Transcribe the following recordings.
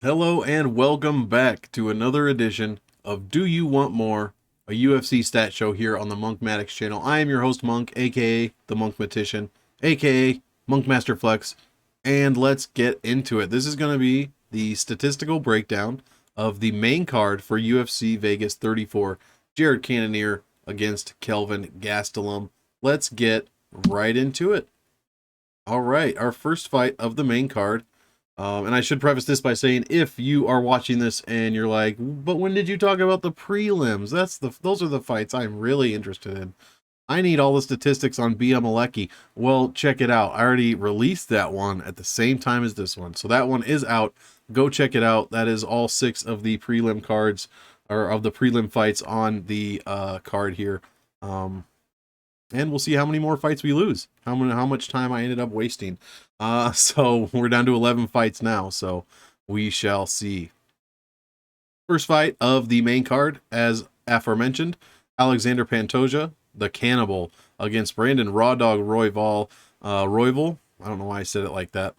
Hello and welcome back to another edition of Do You Want More, a UFC stat show here on the Monk Maddox channel. I am your host Monk, aka the Monkmatician, aka Monk Master Flex, and let's get into it. This is going to be the statistical breakdown of the main card for UFC Vegas 34, Jared Cannonier against Kelvin Gastelum. Let's get right into it. All right, our first fight of the main card. And I should preface this by saying, if you are watching this and you're like, but when did you talk about the prelims? Those are the fights I'm really interested in. I need all the statistics on Bia Malecki. Well, check it out. I already released that one at the same time as this one. So that one is out. Go check it out. That is all 6 of the prelim cards, or of the prelim fights on the card here. And we'll see how many more fights we lose, how much time I ended up wasting. So we're down to 11 fights now, so we shall see. First fight of the main card, as aforementioned, Alexander Pantoja, the Cannibal, against Brandon Raw Dog Royval. Royval, I don't know why I said it like that.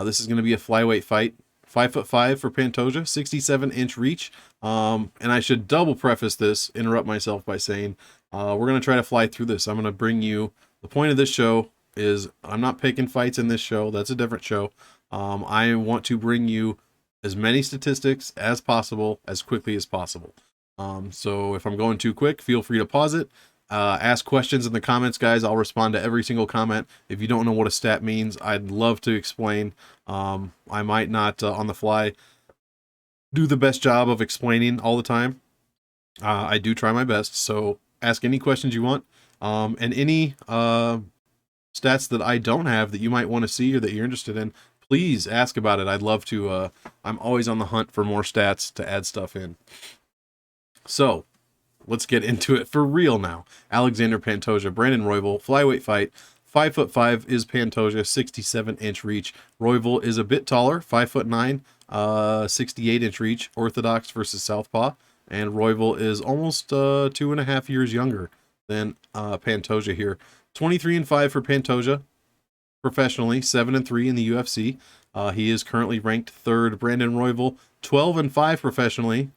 This is going to be a flyweight fight. 5'5" for Pantoja, 67-inch reach. And I should double preface this, interrupt myself by saying, we're going to try to fly through this. I'm going to bring you, the point of this show is I'm not picking fights in this show. That's a different show. I want to bring you as many statistics as possible, as quickly as possible. So if I'm going too quick, feel free to pause it. Ask questions in the comments, guys. I'll respond to every single comment. If you don't know what a stat means, I'd love to explain. I might not, on the fly, do the best job of explaining all the time. I do try my best, so ask any questions you want. And any stats that I don't have that you might want to see or that you're interested in, please ask about it. I'd love to. I'm always on the hunt for more stats to add stuff in. So let's get into it for real now. Alexander Pantoja, Brandon Royval, flyweight fight. 5'5" is Pantoja, 67-inch reach. Royval is a bit taller, 5'9", 68-inch reach. Orthodox versus Southpaw. And Royval is almost 2.5 years younger than Pantoja here. 23-5 for Pantoja professionally, 7-3 in the UFC. He is currently ranked 3rd. Brandon Royval, 12-5 professionally,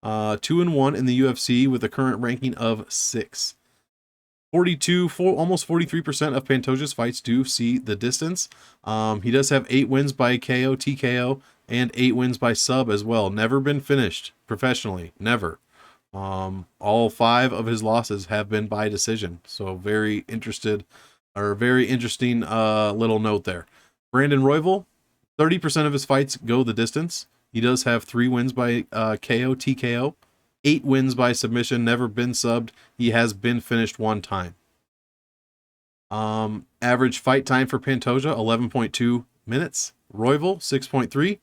2-1 in the UFC with a current ranking of 6. Almost 43% of Pantoja's fights do see the distance. He does have 8 wins by KO, TKO, and 8 wins by sub as well. Never been finished professionally, never. All 5 of his losses have been by decision. So very interesting little note there. Brandon Royval, 30% of his fights go the distance. He does have 3 wins by KO, TKO, 8 wins by submission, never been subbed. He has been finished 1 time. Average fight time for Pantoja, 11.2 minutes. Royval, 6.3.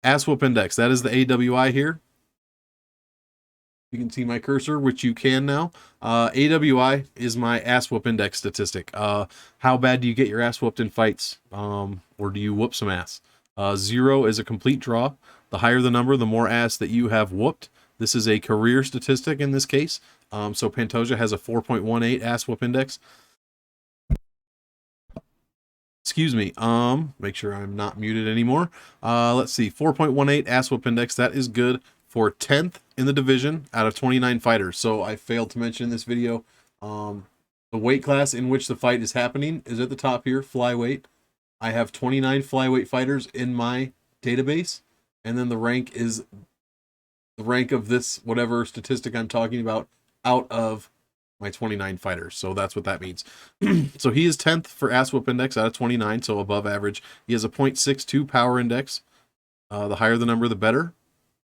Ass whoop index, that is the AWI here. You can see my cursor, which you can now. AWI is my ass whoop index statistic. How bad do you get your ass whooped in fights? Or do you whoop some ass? 0 is a complete draw. The higher the number, the more ass that you have whooped. This is a career statistic in this case. So Pantoja has a 4.18 ass whoop index. Excuse me. Make sure I'm not muted anymore. Let's see. 4.18 ass whoop index. That is good for 10th in the division out of 29 fighters. So I failed to mention in this video, the weight class in which the fight is happening is at the top here, flyweight. I have 29 flyweight fighters in my database. And then the rank is the rank of this, whatever statistic I'm talking about, out of my 29 fighters. So that's what that means. So he is 10th for ass whoop index out of 29, so above average. He has a 0.62 power index. The higher the number, the better.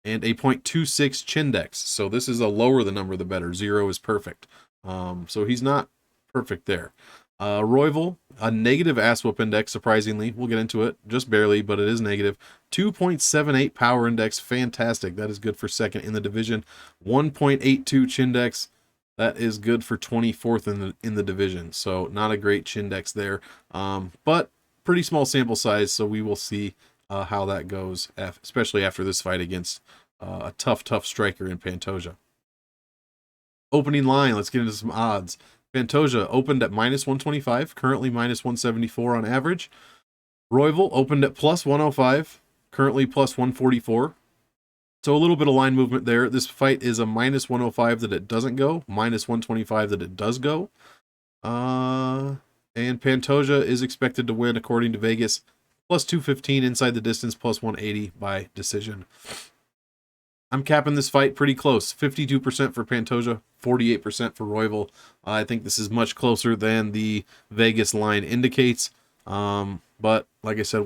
And a 0.26 chindex. So this is a lower the number, the better. 0 is perfect. So he's not perfect there. Royval, a negative ass whoop index, surprisingly. We'll get into it, just barely, but it is negative. 2.78 power index, fantastic. That is good for 2nd in the division. 1.82 chindex, that is good for 24th in the division. So not a great chindex there, but pretty small sample size, so we will see how that goes, especially after this fight against a tough striker in Pantoja. Opening line, let's get into some odds. Pantoja opened at -125, currently -174 on average. Royval opened at +105, currently plus 144. So a little bit of line movement there. This fight is a minus 105 that it doesn't go, minus 125 that it does go. And Pantoja is expected to win according to Vegas, plus 215 inside the distance, plus 180 by decision. I'm capping this fight pretty close. 52% for Pantoja, 48% for Royval. I think this is much closer than the Vegas line indicates. But like I said,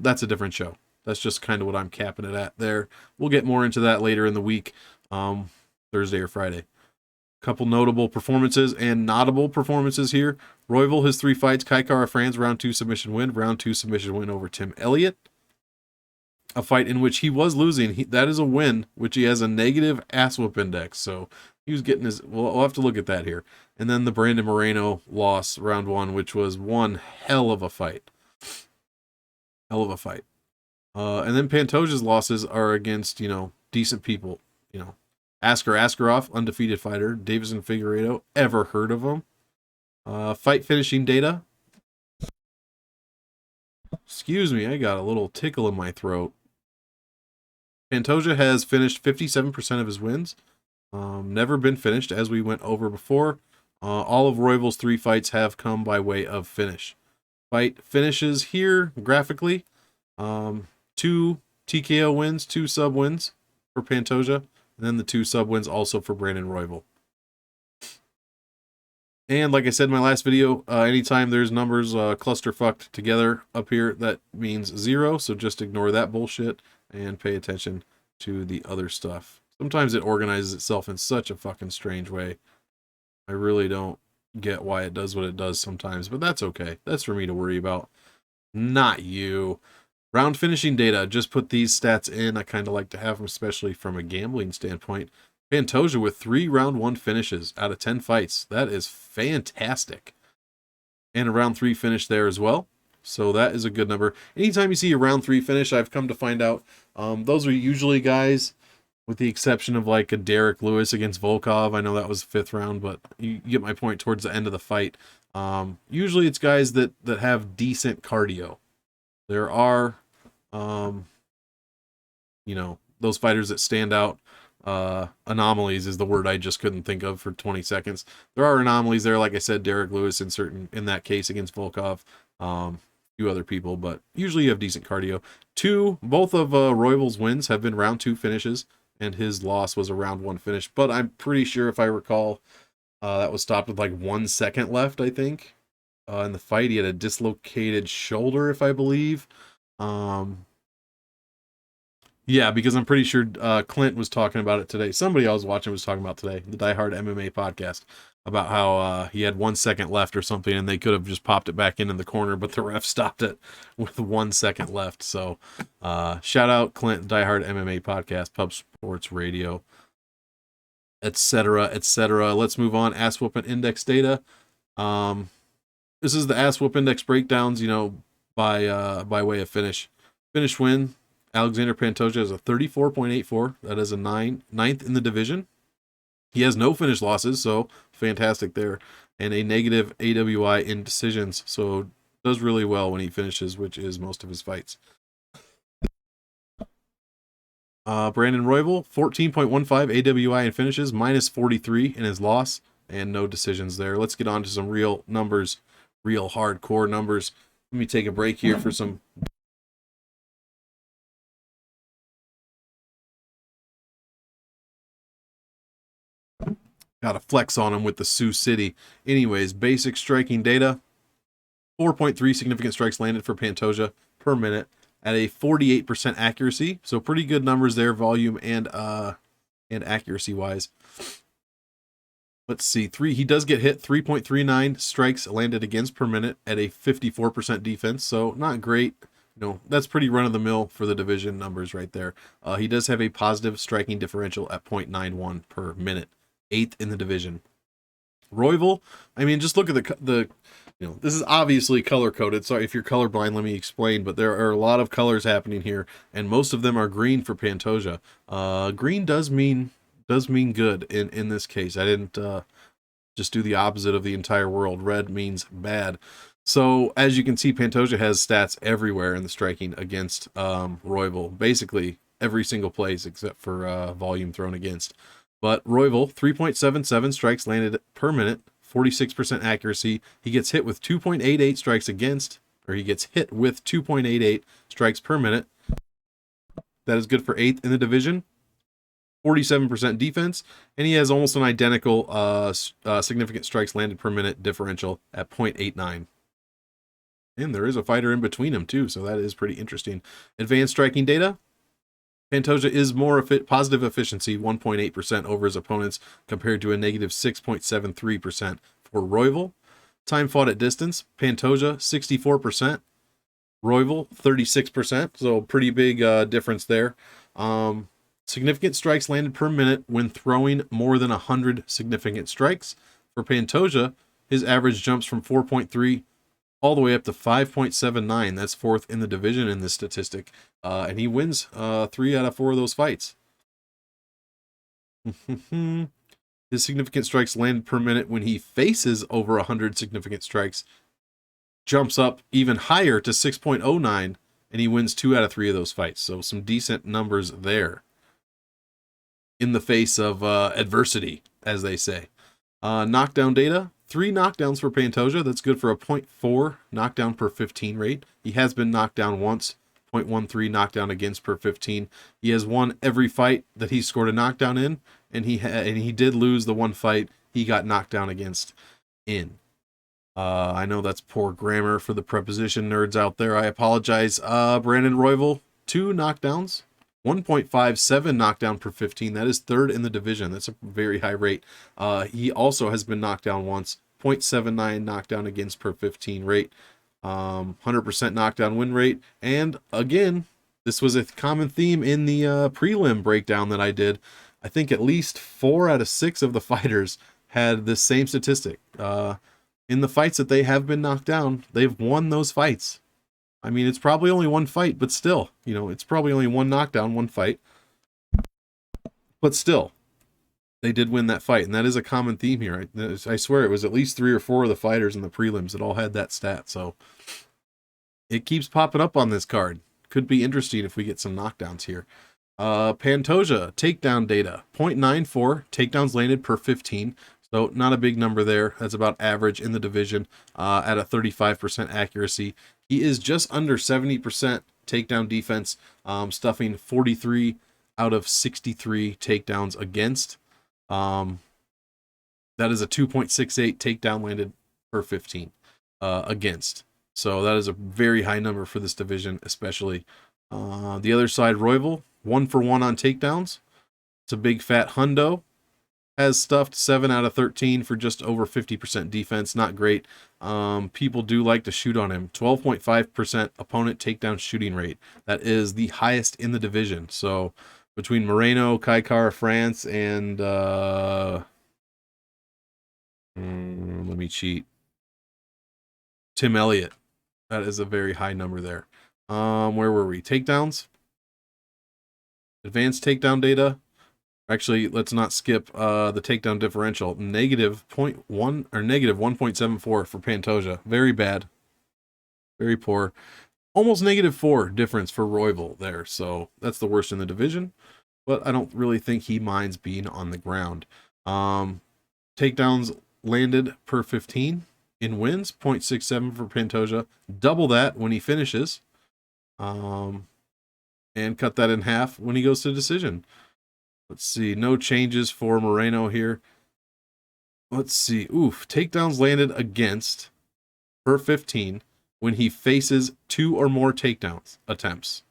that's a different show. That's just kind of what I'm capping it at there. We'll get more into that later in the week, Thursday or Friday. Couple notable performances and notable performances here. Royval, his 3 fights. Kai Kara France, round 2 submission win. Round 2 submission win over Tim Elliott. A fight in which he was losing. That is a win, which he has a negative ass whoop index. So he was getting his... We'll have to look at that here. And then the Brandon Moreno loss, round 1, which was one hell of a fight. Hell of a fight. And then Pantoja's losses are against, decent people. Askar Askarov, undefeated fighter. Davison Figueiredo, ever heard of him? Fight finishing data. Excuse me, I got a little tickle in my throat. Pantoja has finished 57% of his wins. Never been finished, as we went over before. All of Royval's 3 fights have come by way of finish. Fight finishes here, graphically. 2 TKO wins, 2 sub wins for Pantoja, and then the 2 sub wins also for Brandon Royval. And like I said in my last video, anytime there's numbers clusterfucked together up here, that means 0, so just ignore that bullshit and pay attention to the other stuff. Sometimes it organizes itself in such a fucking strange way. I really don't get why it does what it does sometimes, but that's okay. That's for me to worry about, not you. Round finishing data, just put these stats in. I kind of like to have them, especially from a gambling standpoint. Pantoja with 3 round 1 finishes out of 10 fights. That is fantastic. And a round 3 finish there as well. So that is a good number. Anytime you see a round 3 finish, I've come to find out, those are usually guys, with the exception of like a Derek Lewis against Volkov. I know that was 5th round, but you get my point towards the end of the fight. Usually it's guys that have decent cardio. There are, those fighters that stand out. Anomalies is the word I just couldn't think of for 20 seconds. There are anomalies there, like I said, Derek Lewis in that case against Volkov, a few other people, but usually you have decent cardio. Both of Royval's wins have been round 2 finishes, and his loss was a round 1 finish, but I'm pretty sure, if I recall, that was stopped with like 1 second left, I think. In the fight, he had a dislocated shoulder, if I believe. Yeah, because I'm pretty sure Clint was talking about it today. Somebody I was watching was talking about today, the Die Hard MMA podcast, about how he had 1 second left or something, and they could have just popped it back in the corner, but the ref stopped it with 1 second left. So shout out Clint, Die Hard MMA podcast, Pub Sports Radio, etc., etc. Let's move on. Ass whooping index data. This is the ass whoop index breakdowns, by way of finish. Finish win. Alexander Pantoja has a 34.84. That is a 9th in the division. He has no finish losses, so fantastic there. And a negative AWI in decisions, so does really well when he finishes, which is most of his fights. Brandon Royval, 14.15 AWI in finishes, minus 43 in his loss, and no decisions there. Let's get on to some real numbers, real hardcore numbers. Let me take a break here for some... Got to flex on him with the Sioux City. Anyways, basic striking data. 4.3 significant strikes landed for Pantoja per minute at a 48% accuracy. So pretty good numbers there, volume and accuracy wise. Let's see. He does get hit. 3.39 strikes landed against per minute at a 54% defense. So not great. That's pretty run-of-the-mill for the division numbers right there. He does have a positive striking differential at 0.91 per minute. 8th in the division. Royval, just look at the this is obviously color-coded. Sorry if you're colorblind, let me explain, but there are a lot of colors happening here, and most of them are green for Pantoja. Green does mean good in this case. I didn't just do the opposite of the entire world. Red means bad. So as you can see, Pantoja has stats everywhere in the striking against Royval. Basically every single place except for volume thrown against. But Royval, 3.77 strikes landed per minute, 46% accuracy. He gets hit with 2.88 strikes against, or he gets hit with 2.88 strikes per minute. That is good for 8th in the division. 47% defense, and he has almost an identical significant strikes landed per minute differential at 0.89. And there is a fighter in between them too, so that is pretty interesting. Advanced striking data. Pantoja is more positive efficiency, 1.8% over his opponents, compared to a negative 6.73% for Royval. Time fought at distance, Pantoja 64%, Royval 36%, so pretty big difference there. Significant strikes landed per minute when throwing more than 100 significant strikes. For Pantoja, his average jumps from 4.3 all the way up to 5.79. That's 4th in the division in this statistic. And he wins 3 out of 4 of those fights. His significant strikes landed per minute when he faces over 100 significant strikes jumps up even higher to 6.09, and he wins 2 out of 3 of those fights. So some decent numbers there in the face of adversity, as they say. Knockdown data. 3 knockdowns for Pantoja. That's good for a 0.4 knockdown per 15 rate. He has been knocked down once. 0.13 knockdown against per 15. He has won every fight that he scored a knockdown in, and he did lose the one fight he got knocked down against in. I know that's poor grammar for the preposition nerds out there. I apologize. Brandon Royval, 2 knockdowns. 1.57 knockdown per 15. That is 3rd in the division. That's a very high rate. He also has been knocked down once. 0.79 knockdown against per 15 rate. 100% knockdown win rate. And again, this was a common theme in the prelim breakdown that I did. I think at least 4 out of 6 of the fighters had this same statistic. In the fights that they have been knocked down, they've won those fights. I mean, it's probably only one fight, but still, it's probably only one knockdown, one fight. But still, they did win that fight, and that is a common theme here. I swear it was at least 3 or 4 of the fighters in the prelims that all had that stat, so it keeps popping up on this card. Could be interesting if we get some knockdowns here. Pantoja, takedown data, 0.94 takedowns landed per 15. So not a big number there. That's about average in the division at a 35% accuracy. He is just under 70% takedown defense, stuffing 43 out of 63 takedowns against. That is a 2.68 takedown landed per 15 against. So that is a very high number for this division, especially. The other side, Royval, 1 for 1 on takedowns. It's a big fat hundo. Has stuffed 7 out of 13 for just over 50% defense. Not great. People do like to shoot on him. 12.5% opponent takedown shooting rate. That is the highest in the division. So between Moreno, Kai Kara-France, and let me cheat. Tim Elliott. That is a very high number there. Where were we? Takedowns. Advanced takedown data. Actually, let's not skip the takedown differential. Negative 0.1 or negative 1.74 for Pantoja. Very bad. Very poor. Almost negative 4 difference for Royval there. So that's the worst in the division. But I don't really think he minds being on the ground. Takedowns landed per 15 in wins. 0.67 for Pantoja. Double that when he finishes. And cut that in half when he goes to decision. Let's see, no changes for Moreno here. Let's see, takedowns landed against per 15 when he faces 2 or more takedowns attempts.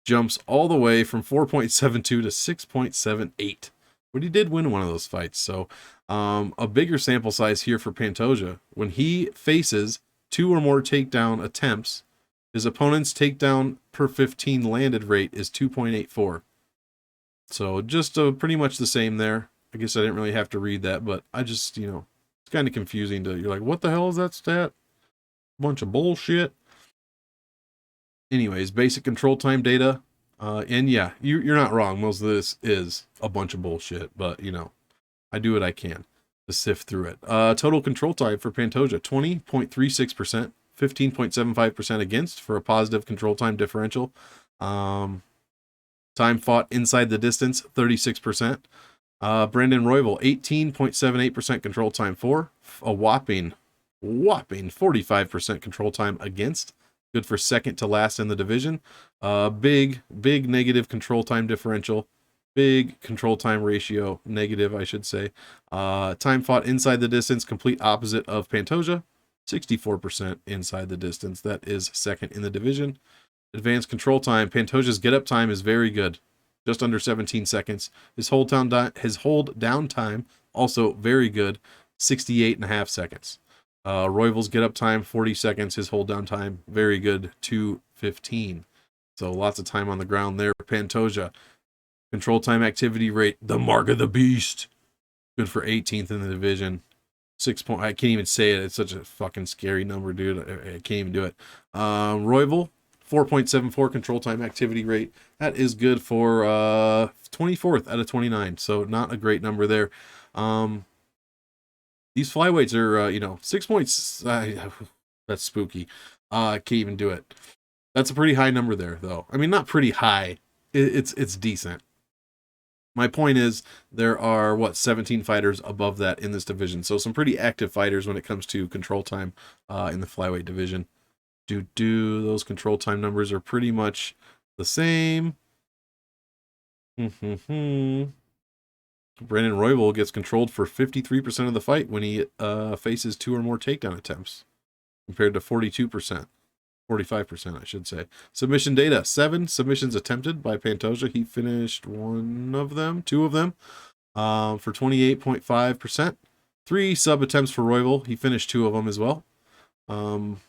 Jumps all the way from 4.72 to 6.78. But he did win one of those fights, so a bigger sample size here for Pantoja. When he faces 2 or more takedown attempts, his opponent's takedown per 15 landed rate is 2.84. So just pretty much the same there. I guess I didn't really have to read that, but I just, it's kind of confusing you're like, what the hell is that stat? Bunch of bullshit. Anyways, basic control time data. And yeah, you're not wrong. Most of this is a bunch of bullshit, but I do what I can to sift through it. Total control time for Pantoja, 20.36%. 15.75% against for a positive control time differential. Time fought inside the distance, 36%. Brandon Royval, 18.78% control time for, a whopping 45% control time against. Good for second to last in the division. Big negative control time differential. Big control time ratio, negative, I should say. Time fought inside the distance, complete opposite of Pantoja. 64% inside the distance. That is second in the division. Advanced control time. Pantoja's get-up time is very good. Just under 17 seconds. His hold down time, also very good. 68.5 seconds. Royval's get-up time, 40 seconds. His hold down time, very good, 2:15. So lots of time on the ground there. Pantoja. Control time activity rate, the mark of the beast. Good for 18th in the division. I can't even say it. It's such a fucking scary number, dude. I can't even do it. Royval, 4.74 control time activity rate. That is good for 24th out of 29. So not a great number there. These flyweights are, 6 points. That's spooky. I can't even do it. That's a pretty high number there, though. I mean, not pretty high. It's decent. My point is, there are, 17 fighters above that in this division. So some pretty active fighters when it comes to control time in the flyweight division. Those control time numbers are pretty much the same. Brandon Royval gets controlled for 53% of the fight when he faces 2 or more takedown attempts, compared to 42%. 45%, I should say. Submission data, 7 submissions attempted by Pantoja. He finished 2 of them, for 28.5%. 3 sub attempts for Royval. He finished 2 of them as well. And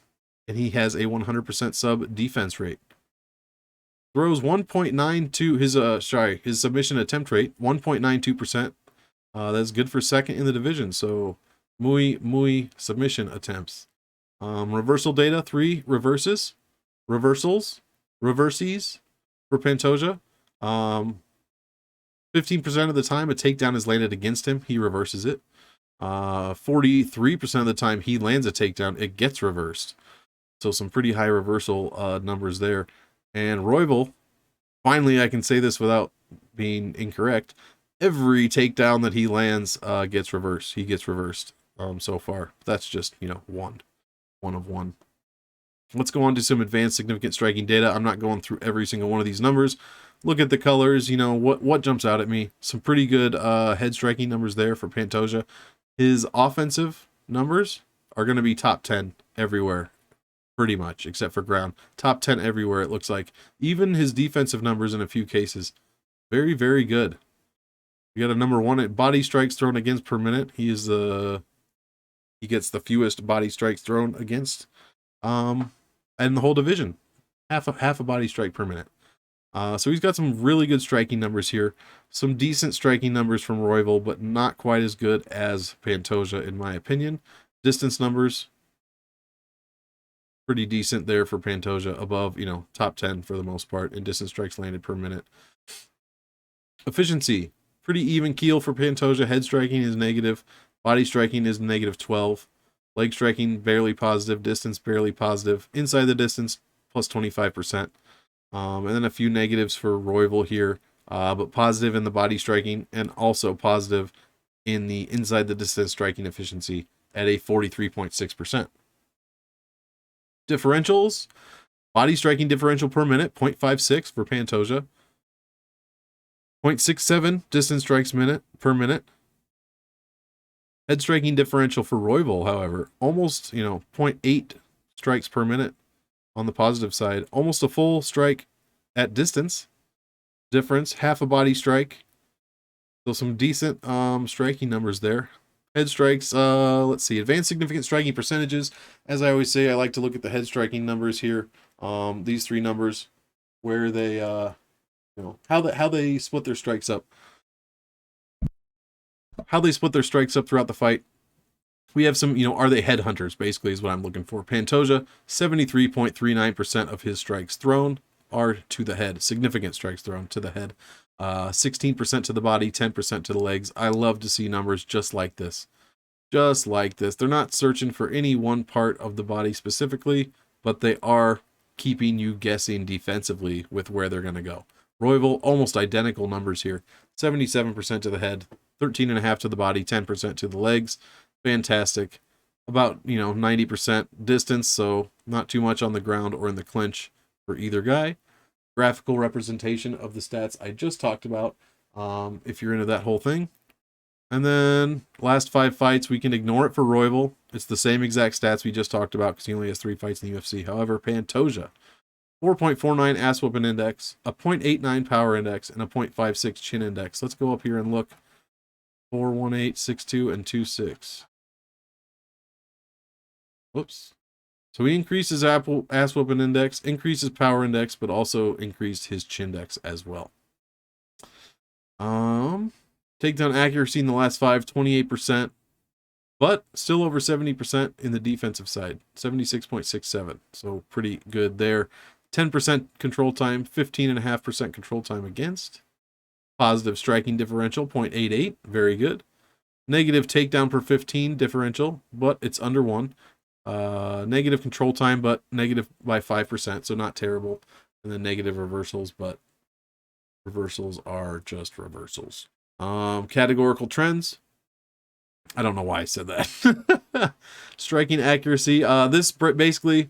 he has a 100% sub defense rate. Throws 1.92, his submission attempt rate, 1.92%. That's good for second in the division. So, muy submission attempts. Reversal data, 3 reverses, reverses for Pantoja. 15% of the time a takedown is landed against him, he reverses it. 43% of the time he lands a takedown, it gets reversed. So some pretty high reversal numbers there. And Royval, finally I can say this without being incorrect, every takedown that he lands gets reversed. He gets reversed so far. That's just, one of one. Let's go on to some advanced significant striking data. I'm not going through every single one of these numbers. Look at the colors, what jumps out at me. Some pretty good head striking numbers there for Pantoja. His offensive numbers are going to be top 10 everywhere, pretty much, except for ground. Top 10 everywhere, it looks like. Even his defensive numbers in a few cases, very, very good. We got a number 1 at body strikes thrown against per minute. He gets the fewest body strikes thrown against, and the whole division, half a body strike per minute. So he's got some really good striking numbers here. Some decent striking numbers from Royval, but not quite as good as Pantoja, in my opinion. Distance numbers, pretty decent there for Pantoja, above, top 10 for the most part in distance strikes landed per minute. Efficiency, pretty even keel for Pantoja. Head striking is negative. Body striking is negative 12. Leg striking, barely positive. Distance, barely positive. Inside the distance, plus 25%. And then a few negatives for Royval here, but positive in the body striking and also positive in the inside the distance striking efficiency at a 43.6%. Differentials, body striking differential per minute, 0.56 for Pantoja. 0.67 distance strikes per minute. Head striking differential for Royval, however, almost, 0.8 strikes per minute on the positive side. Almost a full strike at distance difference, half a body strike. So some decent striking numbers there. Head strikes, let's see, advanced significant striking percentages. As I always say, I like to look at the head striking numbers here. These 3 numbers, where they, how they split their strikes up. How they split their strikes up throughout the fight. We have some, are they headhunters, basically, is what I'm looking for. Pantoja, 73.39% of his strikes thrown are to the head. Significant strikes thrown to the head. 16% to the body, 10% to the legs. I love to see numbers just like this. just like this. They're not searching for any one part of the body specifically, but they are keeping you guessing defensively with where they're going to go. Royval, almost identical numbers here. 77% to the head, 13.5 to the body, 10% to the legs. Fantastic. About, 90% distance, so not too much on the ground or in the clinch for either guy. Graphical representation of the stats I just talked about, if you're into that whole thing. And then last 5 fights, we can ignore it for Royval. It's the same exact stats we just talked about because he only has 3 fights in the UFC. However, Pantoja, 4.49 ass whooping index, a 0.89 power index, and a 0.56 chin index. Let's go up here and look. 418, 62, and 26. Whoops. So he increased his ass whooping index, increased his power index, but also increased his chin index as well. Takedown accuracy in the last 5, 28%, but still over 70% in the defensive side, 76.67. So pretty good there. 10% control time, 15.5% control time against. Positive striking differential, 0.88, very good. Negative takedown per 15 differential, but it's under 1. Negative control time, but negative by 5%, so not terrible. And then negative reversals, but reversals are just reversals. Categorical trends. I don't know why I said that. Striking accuracy. This basically,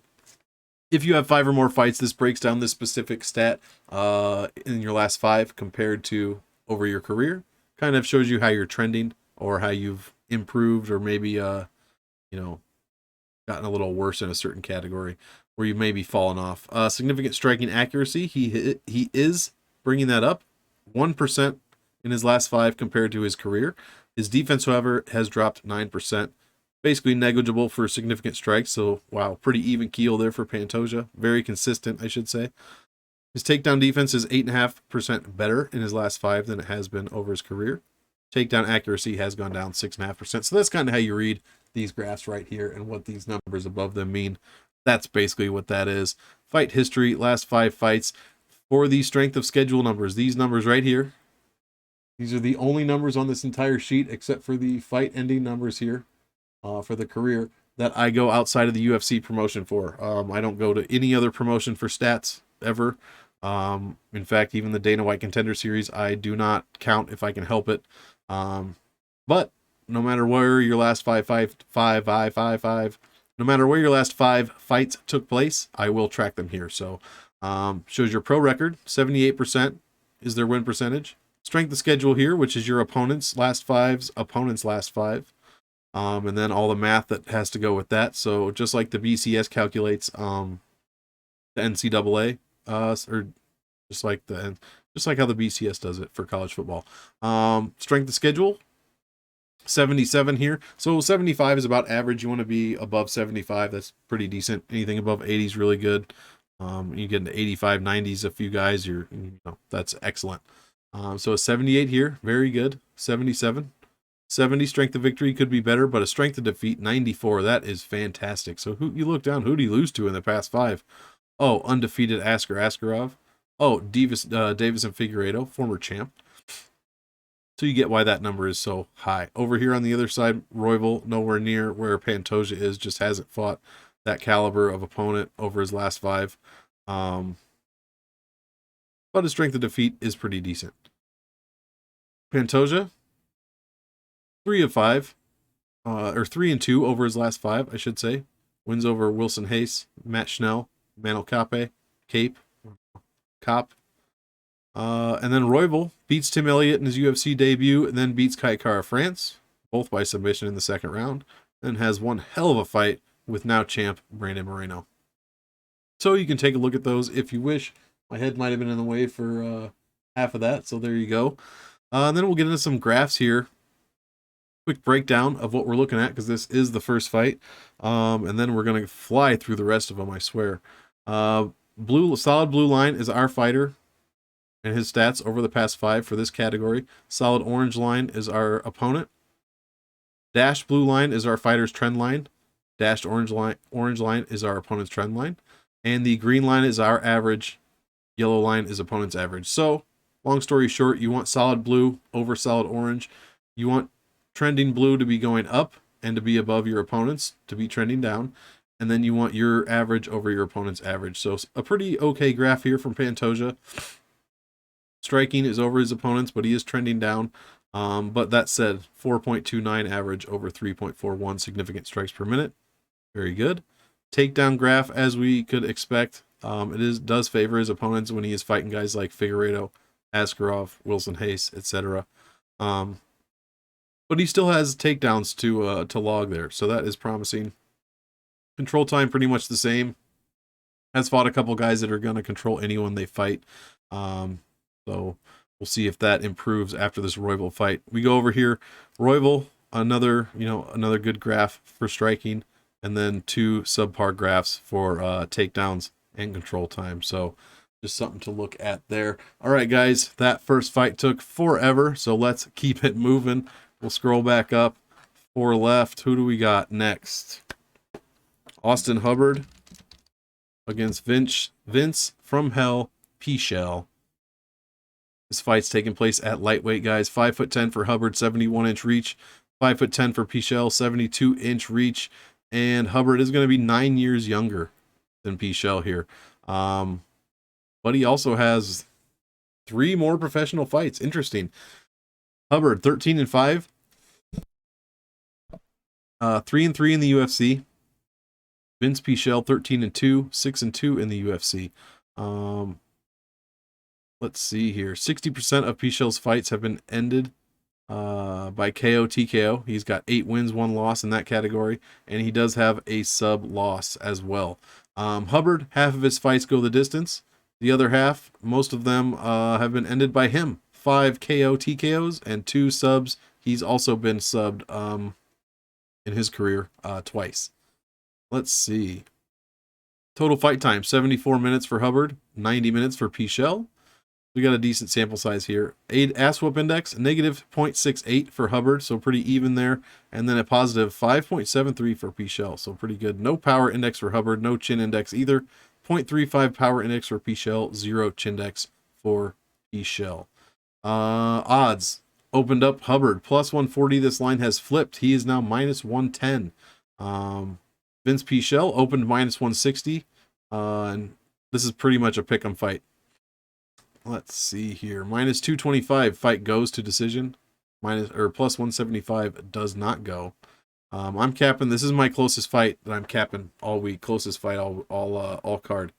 if you have 5 or more fights, this breaks down this specific stat in your last 5 compared to over your career. Kind of shows you how you're trending or how you've improved or maybe, gotten a little worse in a certain category where you maybe fallen off. Significant striking accuracy. He is bringing that up 1% in his last 5 compared to his career. His defense, however, has dropped 9%. Basically negligible for significant strikes. So, wow, pretty even keel there for Pantoja. Very consistent, I should say. His takedown defense is 8.5% better in his last 5 than it has been over his career. Takedown accuracy has gone down 6.5%. So that's kind of how you read these graphs right here and what these numbers above them mean. That's basically what that is. Fight history, last 5 fights. For the strength of schedule numbers, these numbers right here, these are the only numbers on this entire sheet except for the fight ending numbers here for the career that I go outside of the UFC promotion for. I don't go to any other promotion for stats ever. In fact, even the Dana White Contender Series, I do not count if I can help it. But no matter where your last 5 no matter where your last 5 fights took place, I will track them here. So shows your pro record, 78% is their win percentage. Strength of schedule here, which is your opponent's last 5's opponent's last 5. And then all the math that has to go with that. So just like the BCS calculates the NCAA, or just like how the BCS does it for college football. Strength of schedule, 77 here. So 75 is about average. You want to be above 75. That's pretty decent. Anything above 80 is really good. You get into 85, 90s, a few guys, that's excellent. So a 78 here, very good. 77. 70 strength of victory could be better, but a strength of defeat, 94. That is fantastic. So who you look down, who did he lose to in the past 5? Oh, undefeated Askar Askarov. Oh, Davis and Figueiredo, former champ. So you get why that number is so high. Over here on the other side, Royval, nowhere near where Pantoja is, just hasn't fought that caliber of opponent over his last 5. But his strength of defeat is pretty decent. Pantoja, 3 of 5, or 3 and 2 over his last 5, I should say. Wins over Wilson Hayes, Matt Schnell, Manel Cop. And then Royval beats Tim Elliott in his UFC debut, and then beats Kai Kara France, both by submission in the second round. Then has one hell of a fight with now champ Brandon Moreno. So you can take a look at those if you wish. My head might have been in the way for half of that, so there you go. And then we'll get into some graphs here. Quick breakdown of what we're looking at, because this is the first fight. And then we're going to fly through the rest of them, I swear. Solid blue line is our fighter and his stats over the past 5 for this category. Solid orange line is our opponent. Dashed blue line is our fighter's trend line. Dashed orange line is our opponent's trend line. And the green line is our average. Yellow line is opponent's average. So, long story short, you want solid blue over solid orange. You want trending blue to be going up and to be above your opponents, to be trending down. And then you want your average over your opponent's average. So a pretty okay graph here from Pantoja. Striking is over his opponents, but he is trending down. But that said, 4.29 average over 3.41 significant strikes per minute. Very good. Takedown graph, as we could expect. Does favor his opponents when he is fighting guys like Figueiredo, Askarov, Wilson Hayes, etc. But he still has takedowns to log there, so that is promising. Control time pretty much the same. Has fought a couple guys that are going to control anyone they fight. So we'll see if that improves after this Royval fight. We go over here. Royval, another good graph for striking, and then 2 subpar graphs for takedowns and control time. So just something to look at there. All right, guys, that first fight took forever, so let's keep it moving. We'll scroll back up. 4 left. Who do we got next? Austin Hubbard against Vince from Hell Pichel. This fight's taking place at lightweight, guys. 5'10" for Hubbard, 71-inch reach. 5'10" for Pichel, 72-inch reach. And Hubbard is going to be 9 years younger than Pichel here. But he also has 3 more professional fights. Interesting. Hubbard, 13-5. 3-3 in the UFC. Vince Pichel, 13-2, 6-2 in the UFC. Let's see here. 60% of Pichel's fights have been ended by KO, TKO. He's got 8 wins, 1 loss in that category, and he does have a sub loss as well. Hubbard, half of his fights go the distance. The other half, most of them have been ended by him. 5 KO, TKOs, and 2 subs. He's also been subbed in his career twice. Let's see. Total fight time, 74 minutes for Hubbard, 90 minutes for Pichel. We got a decent sample size here. Ass whoop index, negative 0.68 for Hubbard, so pretty even there. And then a positive 5.73 for Pichel, so pretty good. No power index for Hubbard, no chin index either. 0.35 power index for Pichel, 0 chin index for Pichel. Odds opened up Hubbard, plus 140. This line has flipped. He is now minus 110. Vince Pichel opened minus 160. And this is pretty much a pick'em fight. Let's see here. Minus 225, fight goes to decision. Plus 175 does not go. I'm capping. This is my closest fight that I'm capping all week. Closest fight all card.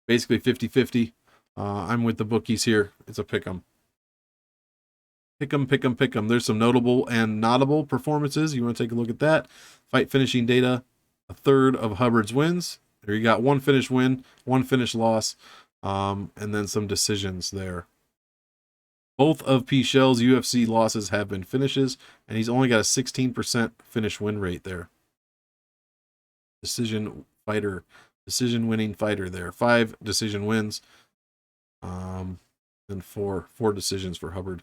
Basically 50-50. I'm with the bookies here. It's a pick'em. Pick'em. There's some notable and notable performances. You want to take a look at that. Fight finishing data. 1/3 of Hubbard's wins. There you got 1 finish win, 1 finish loss. And then some decisions there. Both of Pichel's UFC losses have been finishes, and he's only got a 16% finish win rate there. Decision winning fighter there. 5 decision wins, and 4 decisions for Hubbard.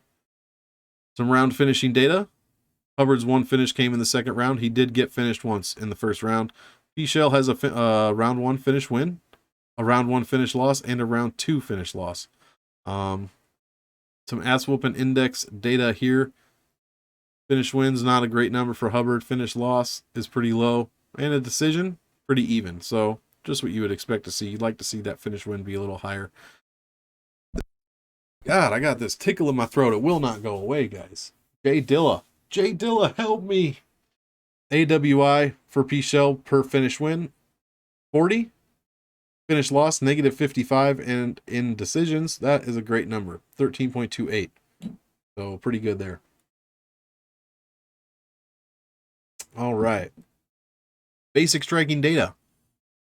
Some round finishing data. Hubbard's 1 finish came in the second round. He did get finished once in the first round. Pichel has a round 1 finish win, a round 1 finish loss, and a round 2 finish loss. Some ass whooping index data here. Finish wins, not a great number for Hubbard. Finish loss is pretty low. And a decision, pretty even. So just what you would expect to see. You'd like to see that finish win be a little higher. God, I got this tickle in my throat. It will not go away, guys. Jay Dilla, help me. AWI for Pichel per finish win, 40. Finish loss, negative 55. And in decisions, that is a great number, 13.28. So pretty good there. All right. Basic striking data.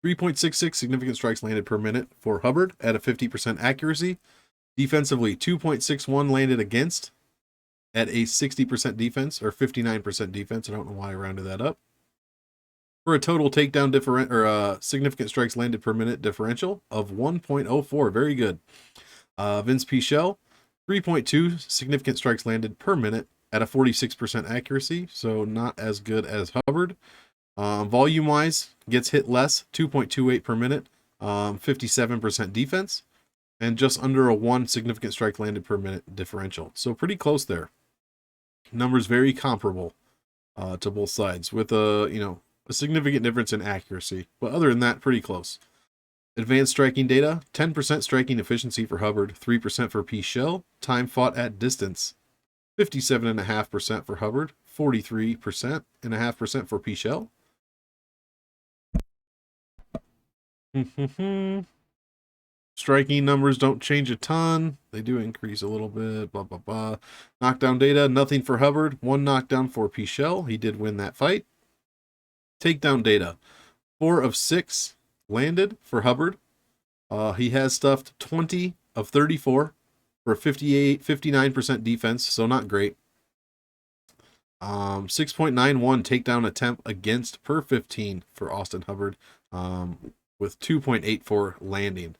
3.66 significant strikes landed per minute for Hubbard at a 50% accuracy. Defensively, 2.61 landed against at a 60% defense, or 59% defense. I don't know why I rounded that up. For a total takedown significant strikes landed per minute differential of 1.04. Very good. Vince Pichel, 3.2 significant strikes landed per minute at a 46% accuracy, so not as good as Hubbard. Volume-wise, gets hit less, 2.28 per minute, 57% defense, and just under a 1 significant strike landed per minute differential. So pretty close there. Numbers very comparable. to both sides with a significant difference in accuracy. But other than that, pretty close. Advanced striking data, 10% striking efficiency for Hubbard, 3% for Pichel. Time fought at distance, 57.5% for Hubbard, 43.5% for Pichel. Striking numbers don't change a ton. They do increase a little bit, blah, blah, blah. Knockdown data, nothing for Hubbard. 1 knockdown for Pichel. He did win that fight. Takedown data, 4 of 6 landed for Hubbard. He has stuffed 20 of 34 for 59% defense, so not great. 6.91 takedown attempt against per 15 for Austin Hubbard, with 2.84 landing.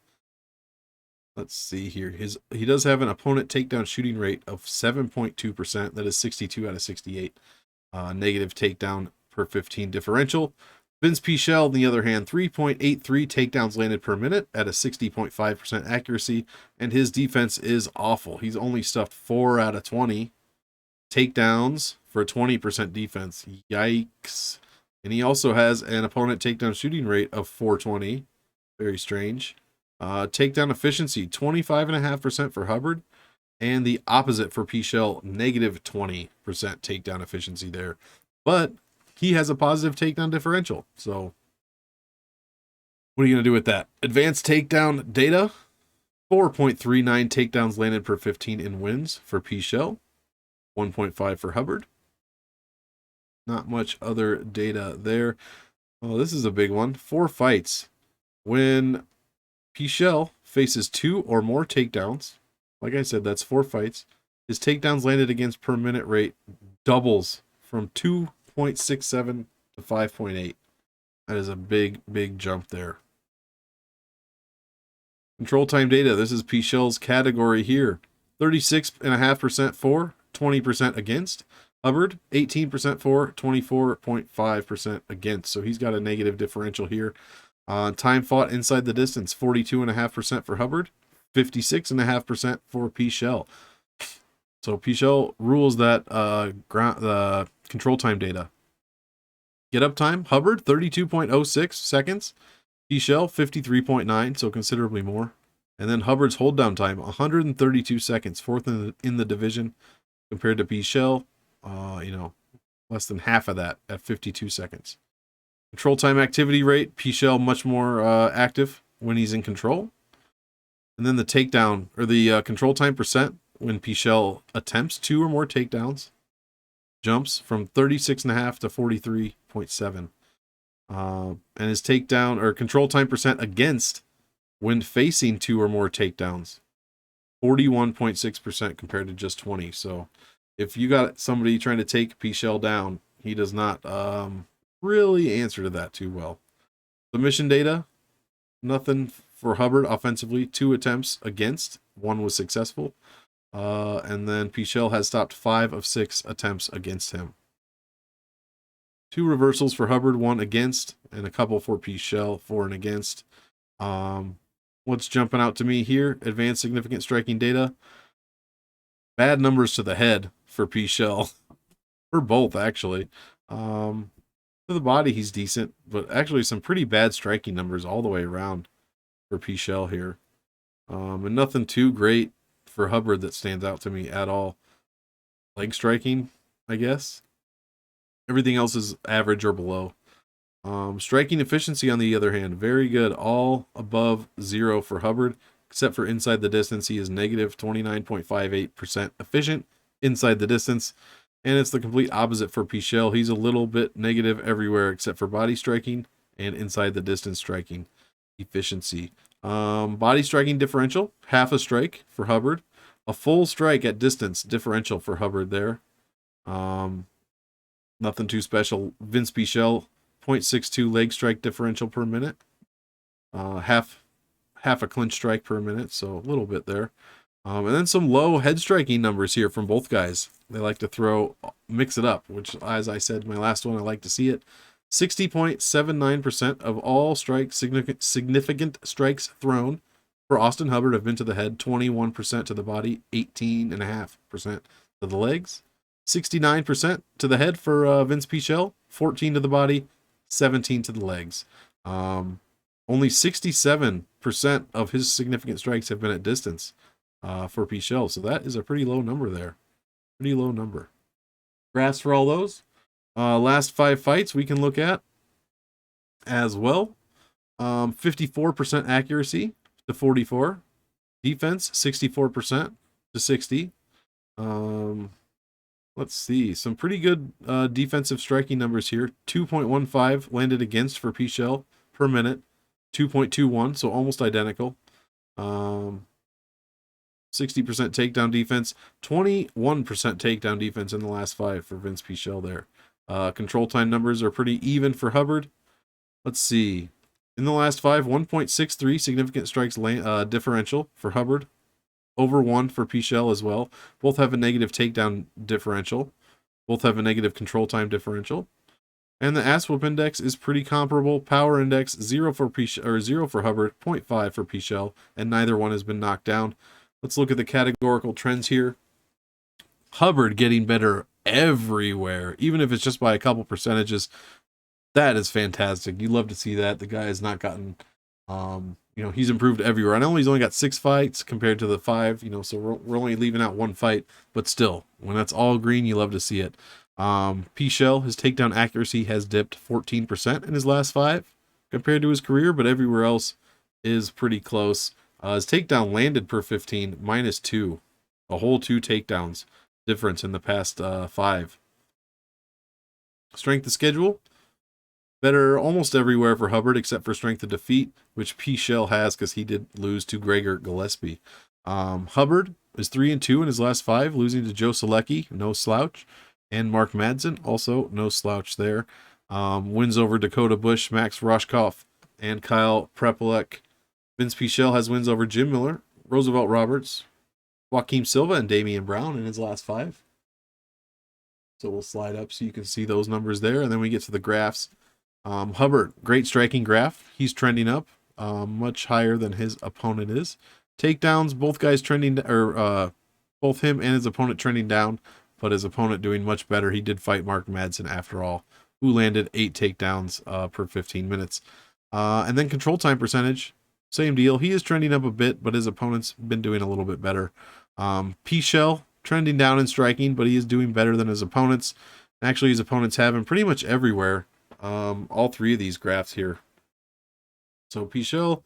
Let's see here. He does have an opponent takedown shooting rate of 7.2%. That is 62 out of 68. Negative takedown per 15 differential. Vince Pichel, on the other hand, 3.83 takedowns landed per minute at a 60.5% accuracy, and his defense is awful. He's only stuffed 4 out of 20 takedowns for a 20% defense. Yikes. And he also has an opponent takedown shooting rate of 420. Very strange. Takedown efficiency, 25.5% for Hubbard, and the opposite for Pichel, negative 20% takedown efficiency there. But he has a positive takedown differential. So what are you going to do with that? Advanced takedown data, 4.39 takedowns landed per 15 in wins for Pichel, 1.5 for Hubbard. Not much other data there. Oh, this is a big one. 4 fights. When Pichel faces 2 or more takedowns, like I said, that's 4 fights. His takedowns landed against per minute rate doubles from 2.67 to 5.8. That is a big, big jump there. Control time data. This is Pichel's category here. 36.5% for, 20% against. Hubbard, 18% for, 24.5% against. So he's got a negative differential here. Time fought inside the distance, 42.5% for Hubbard, 56.5% for Pichel. So Pichel rules that the control time data. Get up time, Hubbard, 32.06 seconds. Pichel, 53.9, so considerably more. And then Hubbard's hold down time, 132 seconds, fourth in the division, compared to Pichel, less than half of that at 52 seconds. Control time activity rate, Pichel much more active when he's in control. And then the takedown, or the control time percent, when Pichel attempts 2 or more takedowns, jumps from 36.5 to 43.7. And his takedown, or control time percent against, when facing 2 or more takedowns, 41.6% compared to just 20. So if you got somebody trying to take Pichel down, he does not really answer to that too well. Submission data, nothing for Hubbard offensively. 2 attempts against, 1 was successful. And then Pichel has stopped 5 of 6 attempts against him. 2 reversals for Hubbard, 1 against, and a couple for Pichel, for and against. What's jumping out to me here? Advanced significant striking data. Bad numbers to the head for Pichel. For both, actually. For the body, he's decent, but actually some pretty bad striking numbers all the way around for Pichel here. And nothing too great for Hubbard that stands out to me at all. Leg striking, I guess. Everything else is average or below. Striking efficiency, on the other hand, very good. All above 0 for Hubbard, except for inside the distance. He is negative 29.58% efficient inside the distance. And it's the complete opposite for Pichel. He's a little bit negative everywhere except for body striking and inside the distance striking efficiency. Body striking differential, half a strike for Hubbard. A full strike at distance differential for Hubbard there. Nothing too special. Vince Pichel, 0.62 leg strike differential per minute. Half a clinch strike per minute, so a little bit there. And then some low head striking numbers here from both guys. They like to mix it up, which, as I said in my last one, I like to see it. 60.79% of all significant strikes thrown for Austin Hubbard have been to the head, 21% to the body, 18.5% to the legs. 69% to the head for Vince Pichel, 14 to the body, 17 to the legs. Only 67% of his significant strikes have been at distance for Pichel, so that is a pretty low number there. Pretty low number. Graphs for all those. Last 5 fights we can look at as well. 54% accuracy to 44. Defense, 64% to 60. Let's see. Some pretty good defensive striking numbers here. 2.15 landed against for Pichel per minute. 2.21, so almost identical. 60% takedown defense. 21% takedown defense in the last 5 for Vince Pichel there. Control time numbers are pretty even for Hubbard. Let's see. In the last 5, 1.63 significant strikes differential for Hubbard. Over 1 for Pichel as well. Both have a negative takedown differential. Both have a negative control time differential. And the ass whoop index is pretty comparable. Power index 0 for Pichel, or 0 for Hubbard, 0.5 for Pichel, and neither one has been knocked down. Let's look at the categorical trends here. Hubbard getting better everywhere, even if it's just by a couple percentages. That is fantastic. You love to see that. The guy has not gotten, he's improved everywhere. I know he's only got 6 fights compared to the 5, so we're only leaving out 1 fight, but still, when that's all green, you love to see it. Pichel, his takedown accuracy has dipped 14% in his last 5 compared to his career, but everywhere else is pretty close. His takedown landed per 15, -2. A whole 2 takedowns difference in the past 5. Strength of schedule, better almost everywhere for Hubbard except for strength of defeat, which Pichel has because he did lose to Gregor Gillespie. Hubbard is 3-2 in his last 5, losing to Joe Selecki, no slouch, and Mark Madsen, also no slouch there. Wins over Dakota Bush, Max Roshkoff, and Kyle Prepolek. Vince Pichel has wins over Jim Miller, Roosevelt Roberts, Joaquim Silva, and Damian Brown in his last 5. So we'll slide up so you can see those numbers there, and then we get to the graphs. Hubbard, great striking graph. He's trending up, much higher than his opponent is. Takedowns, both guys trending, both him and his opponent trending down, but his opponent doing much better. He did fight Mark Madsen after all, who landed 8 takedowns per 15 minutes. And then control time percentage, same deal. He is trending up a bit, but his opponent's been doing a little bit better. Pichel trending down in striking, but he is doing better than his opponents. Actually, his opponents have him pretty much everywhere. All 3 of these graphs here. So Pichel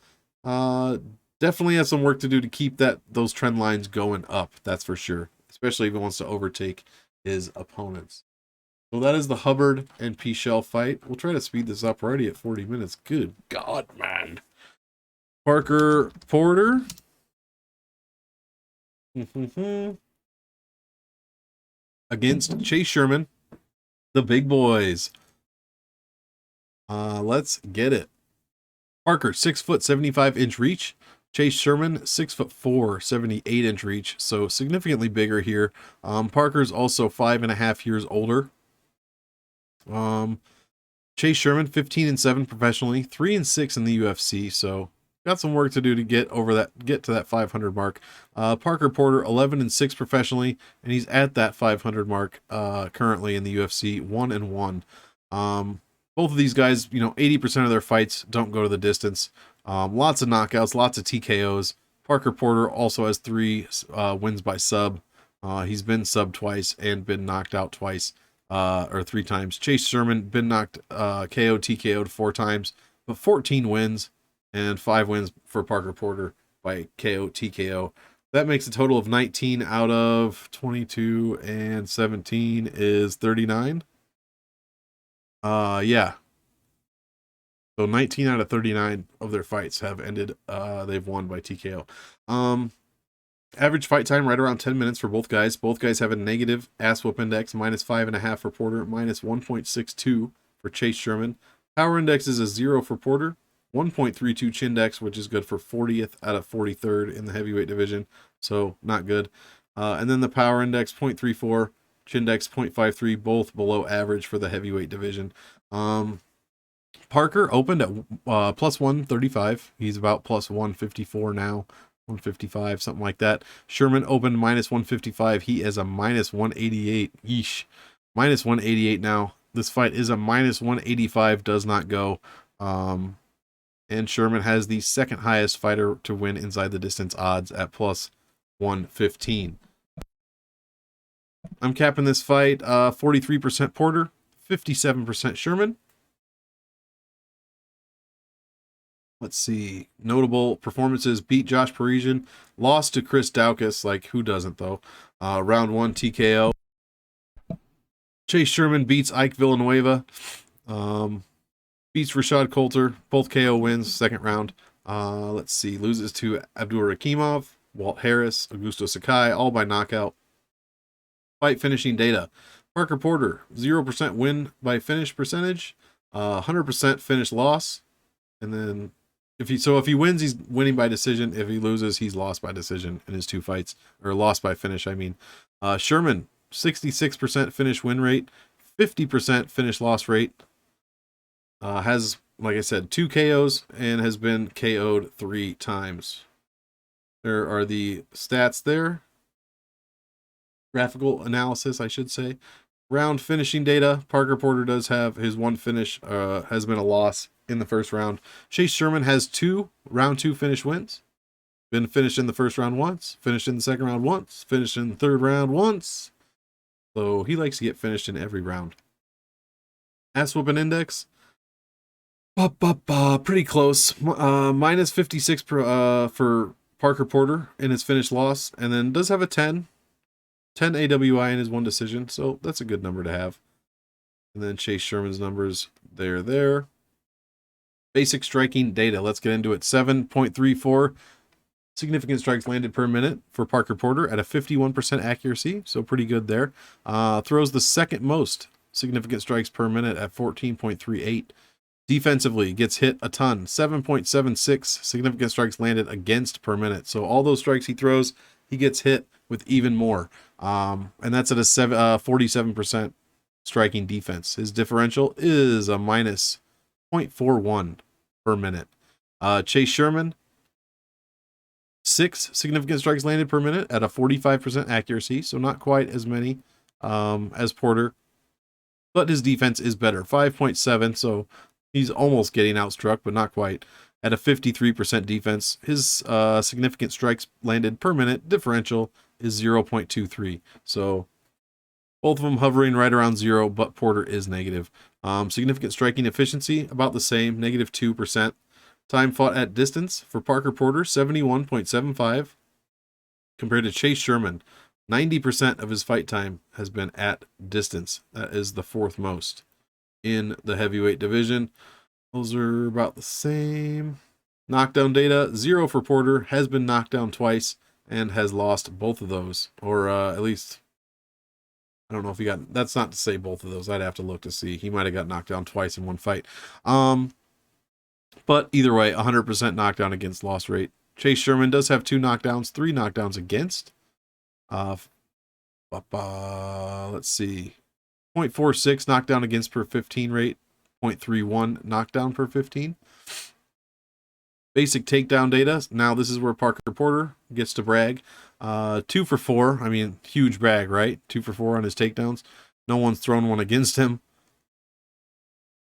definitely has some work to do to keep those trend lines going up. That's for sure, especially if he wants to overtake his opponents. So that is the Hubbard and Pichel fight. We'll try to speed this up. We're already at 40 minutes. Good God, man. Parker Porter. Against Chase Sherman. The big boys. Let's get it. Parker, 6 foot 75-inch reach. Chase Sherman, 6'4", 78-inch reach. So significantly bigger here. Parker's also 5.5 years older. Chase Sherman, 15-7 professionally, 3-6 in the UFC. So got some work to do to get to that 500 mark. Parker Porter, 11-6 professionally, and he's at that 500 mark currently in the UFC, 1-1. Both of these guys, 80% of their fights don't go to the distance. Lots of knockouts, lots of TKOs. Parker Porter also has 3 wins by sub. He's been sub twice and been knocked out twice, or 3 times. Chase Sherman been knocked KO, TKO'd 4 times, but 14 wins and 5 wins for Parker Porter by KO, TKO. That makes a total of 19 out of 22, and 17 is 39. Yeah. So 19 out of 39 of their fights have ended, they've won by TKO. Average fight time right around 10 minutes for both guys. Both guys have a negative ass whoop index, -5.5 for Porter, -1.62 for Chase Sherman. Power index is a 0 for Porter, 1.32 Chindex, which is good for 40th out of 43rd in the heavyweight division, so not good. And then the power index, 0.34, Chindex, 0.53, both below average for the heavyweight division. Parker opened at plus 135. He's about plus 154 now. 155, something like that. Sherman opened minus 155. He is a minus 188. Yeesh. Minus 188 now. This fight is a minus 185. Does not go. And Sherman has the second highest fighter to win inside the distance odds at plus 115. I'm capping this fight 43% Porter, 57% Sherman. Let's see. Notable performances: beat Josh Parisian, lost to Chris Daukaus. Like, who doesn't, though? Round 1 TKO. Chase Sherman beats Ike Villanueva. Beats Rashad Coulter. Both KO wins, second round. Let's see. Loses to Abdul Rakimov, Walt Harris, Augusto Sakai, all by knockout. Fight finishing data. Parker Porter, 0% win by finish percentage, 100% finish loss. And then if he wins, he's winning by decision. If he loses, he's lost by decision in his 2 fights, or lost by finish, I mean. Sherman, 66% finish win rate, 50% finish loss rate. Has, like I said, 2 KOs and has been KO'd 3 times. There are the stats there. Graphical analysis, I should say. Round finishing data. Parker Porter does have his 1 finish, has been a loss in the first round. Chase Sherman has 2 round 2 finish wins. Been finished in the first round once, finished in the second round once, finished in the third round once. So he likes to get finished in every round. Ass whooping index. Pretty close. Minus 56 for Parker Porter in his finish loss, and then does have a 10 AWI in his 1 decision, so that's a good number to have. And then Chase Sherman's numbers, there. Basic striking data, let's get into it. 7.34 significant strikes landed per minute for Parker Porter at a 51% accuracy, so pretty good there. Throws the second most significant strikes per minute at 14.38. Defensively, gets hit a ton, 7.76 significant strikes landed against per minute. So all those strikes he throws, he gets hit with even more. And that's at a 47% striking defense. His differential is a minus 0.41 per minute. Chase Sherman, 6 significant strikes landed per minute at a 45% accuracy, so not quite as many as Porter, but his defense is better, 5.7, so he's almost getting outstruck, but not quite. At a 53% defense, his significant strikes landed per minute differential is 0.23. So both of them hovering right around 0, but Porter is negative. Significant striking efficiency, about the same, negative 2%. Time fought at distance for Parker Porter, 71.75. Compared to Chase Sherman, 90% of his fight time has been at distance. That is the 4th most in the heavyweight division. Those are about the same. Knockdown data, 0 for Porter, has been knocked down twice and has lost both of those. Or at least, I don't know if he got, that's not to say both of those. I'd have to look to see. He might have got knocked down twice in 1 fight. But either way, 100% knockdown against loss rate. Chase Sherman does have 2 knockdowns, 3 knockdowns against. Let's see. 0.46 knockdown against per 15 rate. 0.31 knockdown per 15. Basic takedown data. Now this is where Parker Porter gets to brag. 2 for 4. I mean, huge brag, right? 2 for 4 on his takedowns. No one's thrown one against him.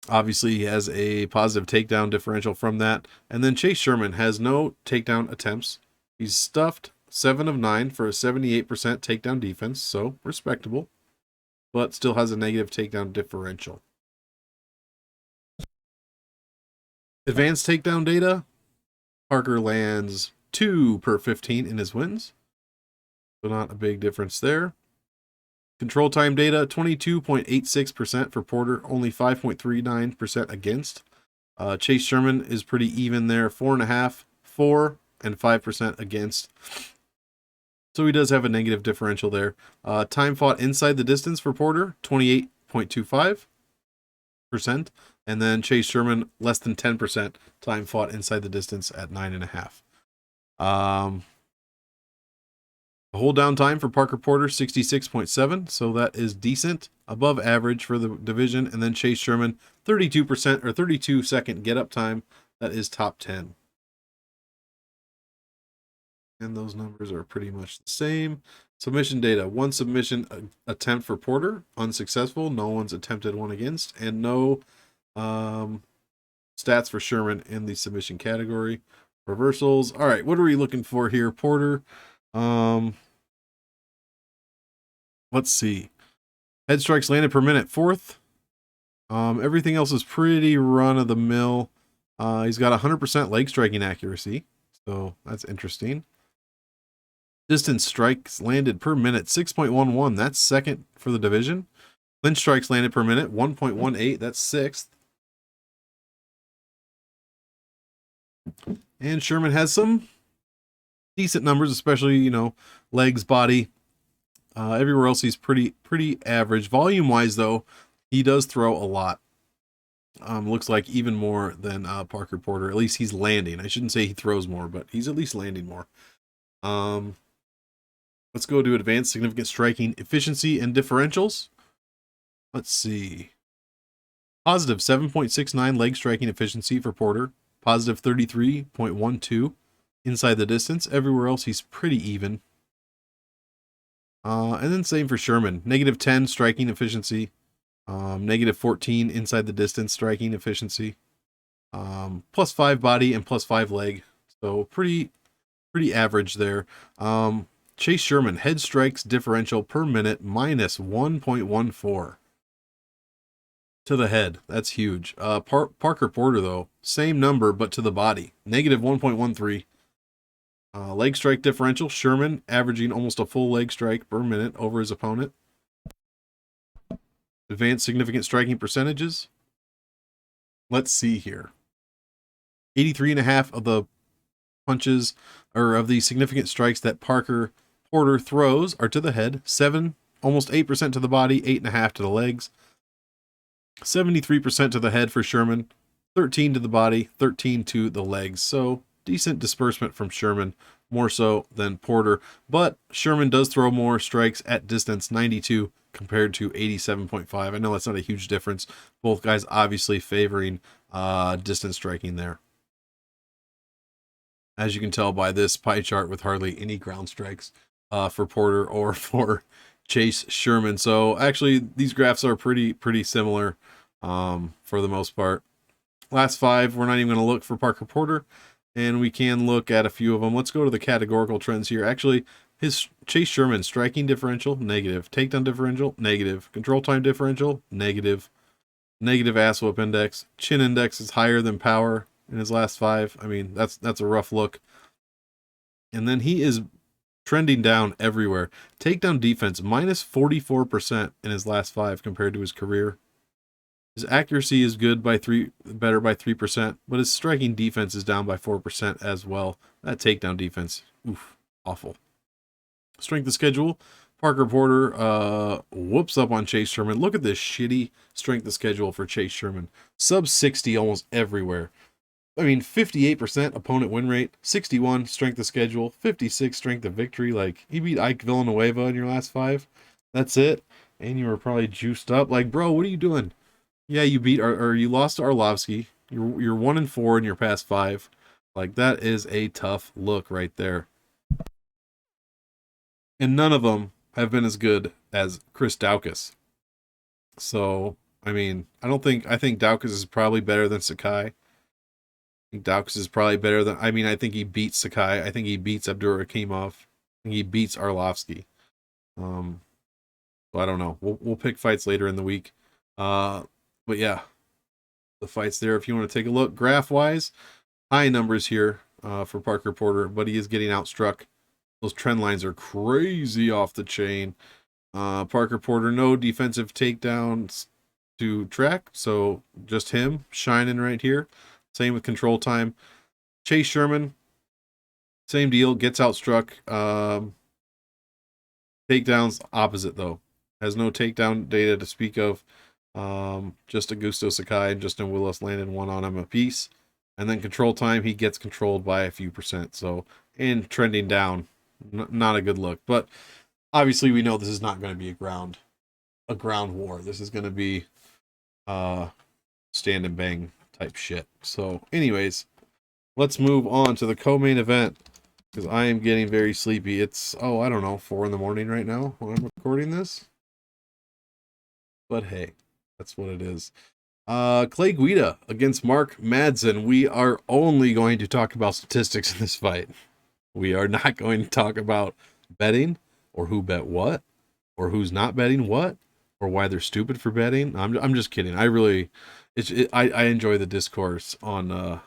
Obviously, he has a positive takedown differential from that. And then Chase Sherman has no takedown attempts. He's stuffed 7 of 9 for a 78% takedown defense, so respectable, but still has a negative takedown differential. Advanced takedown data. Parker lands 2 per 15 in his wins, so not a big difference there. Control time data, 22.86% for Porter, only 5.39% against. Chase Sherman is pretty even there, 4.5, 4, and 5% against. So he does have a negative differential there. Time fought inside the distance for Porter, 28.25%. And then Chase Sherman, less than 10% time fought inside the distance at 9.5. Hold down time for Parker Porter, 66.7, so that is decent, above average for the division. And then Chase Sherman, 32% or 32-second get up time, that is top 10. And those numbers are pretty much the same. Submission data. One submission attempt for Porter, unsuccessful. No one's attempted one against. And no stats for Sherman in the submission category. Reversals. All right, what are we looking for here, Porter? Let's see. Head strikes landed per minute, 4th. Everything else is pretty run-of-the-mill. He's got 100% leg striking accuracy, so that's interesting. Distance strikes landed per minute, 6.11. That's 2nd for the division. Clinch strikes landed per minute, 1.18. That's 6th. And Sherman has some decent numbers, especially, you know, legs, body. Everywhere else he's pretty average. Volume-wise, though, he does throw a lot. Looks like even more than Parker Porter. At least he's landing. I shouldn't say he throws more, but he's at least landing more. Let's go to advanced significant striking efficiency and differentials. Let's see. Positive 7.69 leg striking efficiency for Porter. Positive 33.12 inside the distance. Everywhere else he's pretty even. And then same for Sherman. Negative 10 striking efficiency. Negative 14 inside the distance striking efficiency. Plus 5 body and plus 5 leg. So pretty average there. Chase Sherman, head strikes differential per minute minus 1.14 to the head. That's huge. Parker Porter, though, same number, but to the body. Negative 1.13. Leg strike differential, Sherman averaging almost a full leg strike per minute over his opponent. Advanced significant striking percentages. Let's see here. 83.5% of the punches, or of the significant strikes that Parker Porter throws, are to the head. 7, almost 8% to the body, 8.5% to the legs. 73% to the head for Sherman, 13 to the body, 13 to the legs. So decent disbursement from Sherman, more so than Porter. But Sherman does throw more strikes at distance, 92 compared to 87.5. I know that's not a huge difference. Both guys obviously favoring distance striking there, as you can tell by this pie chart with hardly any ground strikes for Porter or for Chase Sherman. So actually these graphs are pretty similar for the most part. Last 5, we're not even going to look for Parker Porter, and we can look at a few of them. Let's go to the categorical trends here. Actually, his Chase Sherman striking differential, negative. Takedown differential, negative. Control time differential, negative. Negative ass whoop index. Chin index is higher than power in his last 5. I mean, that's a rough look. And then he is trending down everywhere. Takedown defense, minus 44% in his last 5 compared to his career. His accuracy is good by better by 3%, but his striking defense is down by 4% as well. That takedown defense, oof, awful. Strength of schedule, Parker Porter whoops up on Chase Sherman. Look at this shitty strength of schedule for Chase Sherman. Sub 60 almost everywhere. I mean, 58% opponent win rate, 61 strength of schedule, 56 strength of victory. Like, he beat Ike Villanueva in your last 5. That's it. And you were probably juiced up. Like, bro, what are you doing? Yeah, you beat or you lost to Arlovsky. You're 1-4 in your past 5. Like, that is a tough look right there. And none of them have been as good as Chris Daukaus. So, I mean, I think Daukaus is probably better than Sakai. I think Daukaus is probably better than, I think he beats Sakai. I think he beats Abdurakhimov. I think he beats Arlovsky. So I don't know. We'll pick fights later in the week. But yeah, the fights there, if you want to take a look. Graph-wise, high numbers here for Parker Porter, but he is getting outstruck. Those trend lines are crazy off the chain. Parker Porter, no defensive takedowns to track, so just him shining right here. Same with control time. Chase Sherman, same deal, gets outstruck. Takedowns, opposite though. Has no takedown data to speak of. Just Augusto Sakai and Justin Willis landed one on him apiece. And then control time, he gets controlled by a few percent. So, and trending down, not a good look. But obviously we know this is not going to be a ground war. This is going to be stand and bang type shit. So anyways, let's move on to the co-main event. because I am getting very sleepy. It's, oh, I don't know, 4 in the morning right now when I'm recording this. But hey, that's what it is. Clay Guida against Mark Madsen. We are only going to talk about statistics in this fight. We are not going to talk about betting or who bet what or who's not betting what or why they're stupid for betting. I'm just kidding. I enjoy the discourse on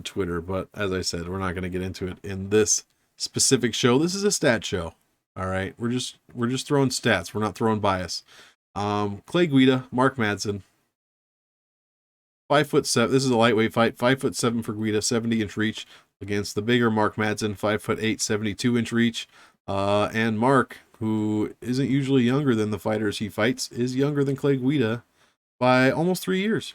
Twitter, but as I said, we're not going to get into it in this specific show. This is a stat show. All right, we're just throwing stats. We're not throwing bias. Clay Guida, Mark Madsen, 5'7". This is a lightweight fight. 5'7" for Guida, 70-inch reach against the bigger Mark Madsen, 5'8", 72-inch reach. And Mark, who isn't usually younger than the fighters he fights, is younger than Clay Guida by almost 3 years.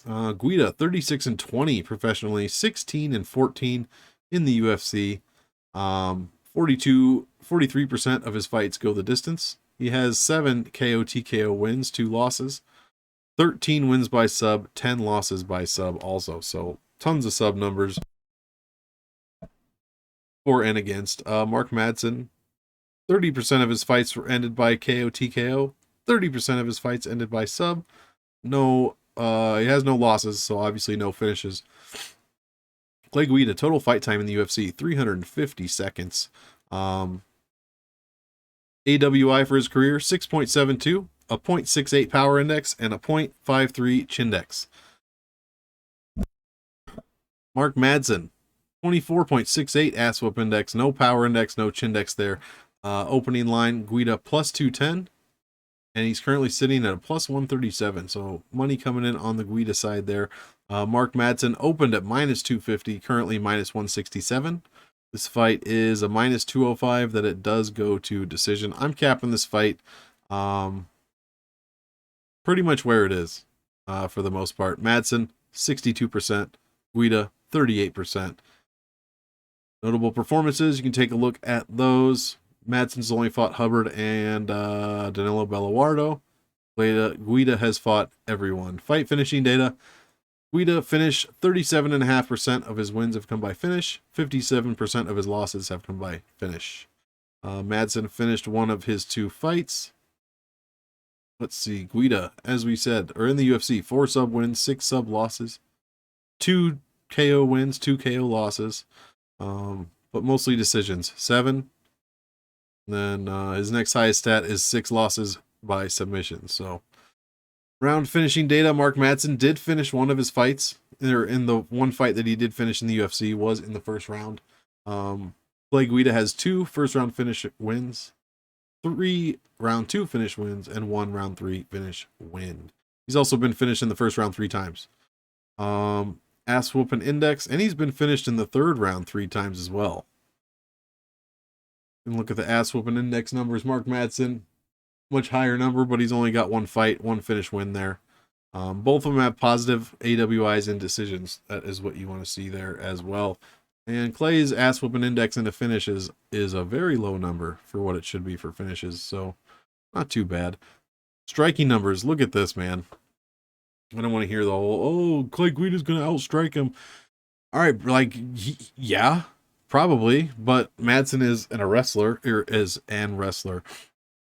Guida, 36-20 professionally, 16-14 in the UFC. 43% of his fights go the distance. He has 7 KO TKO wins, 2 losses, 13 wins by sub, 10 losses by sub also. So tons of sub numbers for and against. Mark Madsen, 30% of his fights were ended by KO TKO, 30% of his fights ended by sub. No, he has no losses, so obviously no finishes. Clay Guida, total fight time in the UFC, 350 seconds. AWI for his career, 6.72, a 0.68 power index, and a 0.53 chindex. Mark Madsen, 24.68 ass whoop index, no power index, no chindex there. Opening line, Guida plus 210, and he's currently sitting at a plus 137, so money coming in on the Guida side there. Mark Madsen opened at minus 250, currently minus 167. This fight is a minus 205 that it does go to decision. I'm capping this fight pretty much where it is for the most part. Madsen, 62%. Guida, 38%. Notable performances, you can take a look at those. Madsen's only fought Hubbard and Danilo Belluardo. Guida has fought everyone. Fight finishing data. Guida finished 37.5% of his wins have come by finish. 57% of his losses have come by finish. Madsen finished one of his 2 fights. Let's see. Guida, as we said, are in the UFC. 4 sub wins, 6 sub losses. 2 KO wins, 2 KO losses. But mostly decisions. 7. And then his next highest stat is 6 losses by submission. So round finishing data, Mark Madsen did finish one of his fights. In the one fight that he did finish in the UFC was in the first round. Clay Guida has 2 first round finish wins, 3 round 2 finish wins, and 1 round 3 finish win. He's also been finished in the first round 3 times. Ass whooping index, and he's been finished in the 3rd round 3 times as well. And look at the ass whooping index numbers. Mark Madsen, much higher number, but he's only got 1 fight, 1 finish win there. Both of them have positive AWIs and decisions. That is what you want to see there as well. And Clay's ass whooping index into finishes is a very low number for what it should be for finishes, so not too bad. Striking numbers, look at this, man. I don't want to hear the whole, oh, Clay Guida's going to outstrike him. All right, like, yeah, probably, but Madsen is a wrestler.